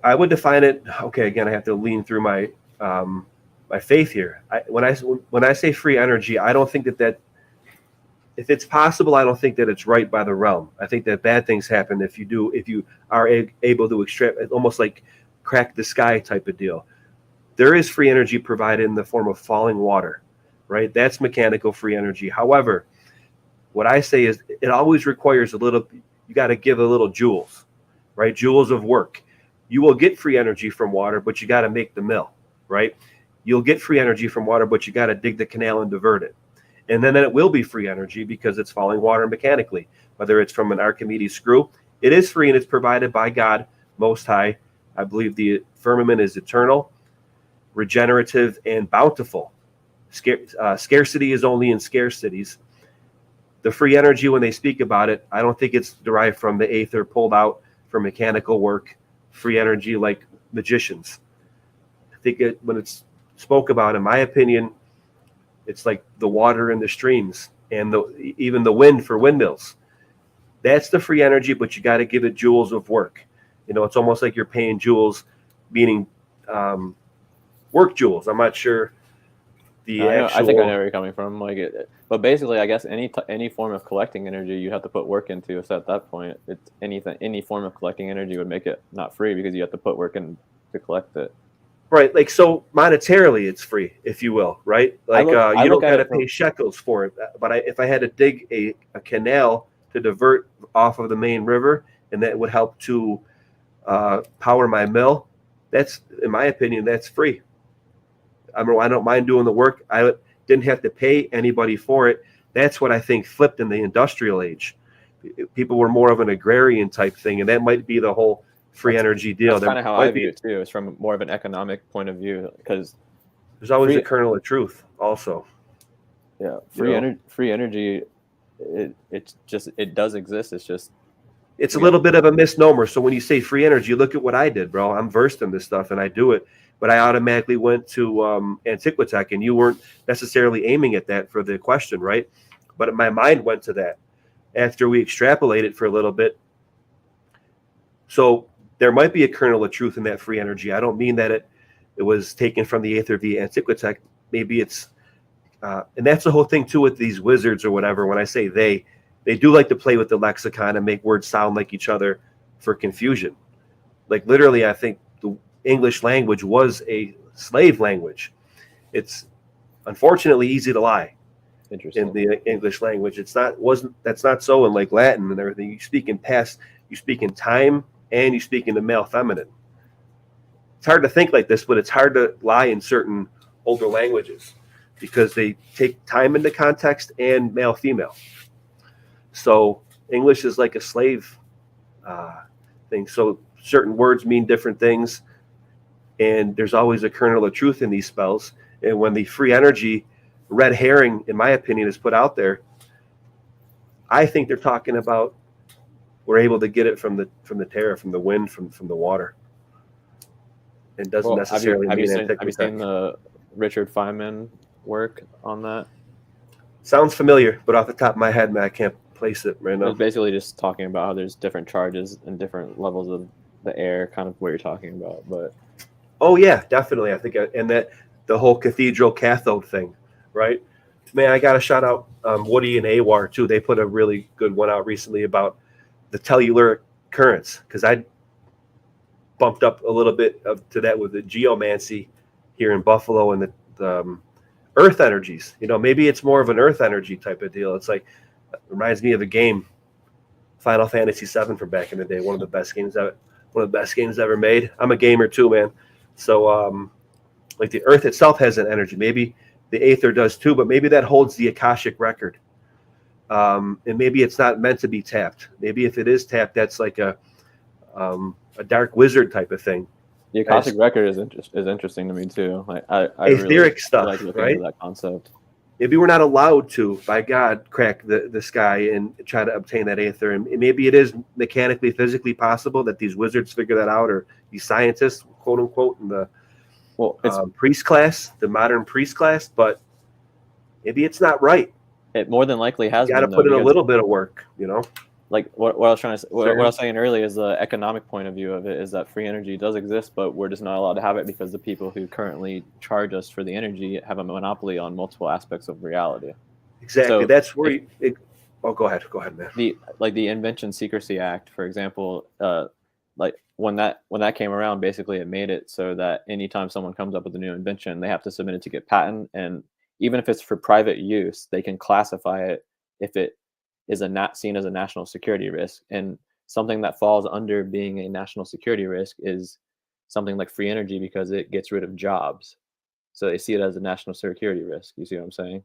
I would define it. Okay, again, I have to lean through my my faith here. When I say free energy, I don't think that if it's possible, I don't think that it's right by the realm. I think that bad things happen if you are able to extract, almost like crack the sky type of deal. There is free energy provided in the form of falling water, right? That's mechanical free energy. However, what I say is it always requires a little, you got to give a little joules, right? Joules of work. You will get free energy from water, but you got to make the mill, right? You'll get free energy from water, but you got to dig the canal and divert it. And then it will be free energy because it's falling water mechanically, whether it's from an Archimedes screw. It is free and it's provided by God Most High. I believe the firmament is eternal, regenerative, and bountiful. Scarcity is only in scarce cities. The free energy, when they speak about it, I don't think it's derived from the aether pulled out for mechanical work, free energy like magicians. I think when it's spoke about, in my opinion, it's like the water in the streams and even the wind for windmills. That's the free energy, but you got to give it joules of work. You know, it's almost like you're paying joules, meaning work joules. I'm not sure I think I know where you're coming from. But basically, I guess any form of collecting energy you have to put work into. So at that point, it's any form of collecting energy would make it not free because you have to put work in to collect it. Right, like, so monetarily it's free, if you will, right? Like, you don't got to pay shekels for it. But if I had to dig a canal to divert off of the main river, and that would help to power my mill, that's, in my opinion, that's free. I don't mind doing the work. I didn't have to pay anybody for it. That's what I think flipped in the industrial age. People were more of an agrarian type thing, and that might be the whole free energy deal. That's kind of how I view it too. It's from more of an economic point of view, because there's always a kernel of truth also. Yeah, free energy, it does exist. It's just it's a little bit of a misnomer. So when you say free energy, look at what I did, bro. I'm versed in this stuff and I do it, but I automatically went to Antiquitech, and you weren't necessarily aiming at that for the question, right? But my mind went to that after we extrapolated for a little bit. So there might be a kernel of truth in that free energy. I don't mean that it was taken from the Aether via Antiquitech. Maybe it's, and that's the whole thing too with these wizards or whatever. When I say they do like to play with the lexicon and make words sound like each other for confusion. Like literally, I think the English language was a slave language. It's unfortunately easy to lie in the English language. That's not so in like Latin and everything. You speak in past, you speak in time, and you speak in the male feminine. It's hard to think like this, but it's hard to lie in certain older languages because they take time into context and male female. So English is like a slave thing. So certain words mean different things, and there's always a kernel of truth in these spells. And when the free energy red herring, in my opinion, is put out there, I think they're talking about we're able to get it from the terra, from the wind, from the water. It doesn't necessarily have mean you seen the Richard Feynman work on that? Sounds familiar, but off the top of my head, man, I can't place it right now. It's basically just talking about how there's different charges and different levels of the air, kind of what you're talking about. But oh yeah, definitely. I think, and that the whole cathedral cathode thing, right? Man, I got to shout out Woody and AWAR too. They put a really good one out recently about the telluric currents, because I bumped up a little bit to that with the geomancy here in Buffalo and the earth energies. You know, maybe it's more of an earth energy type of deal. It's like, it reminds me of a game, Final Fantasy VII from back in the day. One of the best games ever made. I'm a gamer too, man. So like the earth itself has an energy. Maybe the Aether does too, but maybe that holds the Akashic record. And maybe it's not meant to be tapped. Maybe if it is tapped, that's like a dark wizard type of thing. the Akashic record is interesting to me too. Like I etheric really stuff, like looking right? into that concept. Maybe we're not allowed to, by God, crack the sky and try to obtain that Aether. And maybe it is mechanically, physically possible that these wizards figure that out, or these scientists, quote unquote, in the priest class, the modern priest class. But maybe it's not right. It more than likely has. You got to put in a little bit of work, you know. Like what I was trying to say, what I was saying earlier is the economic point of view of it is that free energy does exist, but we're just not allowed to have it because the people who currently charge us for the energy have a monopoly on multiple aspects of reality. Exactly. So that's where go ahead, man. The Invention Secrecy Act, for example, like when that came around, basically it made it so that anytime someone comes up with a new invention, they have to submit it to get patent, and even if it's for private use, they can classify it if it is seen as a national security risk. And something that falls under being a national security risk is something like free energy, because it gets rid of jobs. So they see it as a national security risk. You see what I'm saying?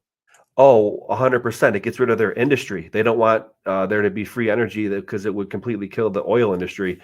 Oh, 100%. It gets rid of their industry. They don't want there to be free energy because it would completely kill the oil industry.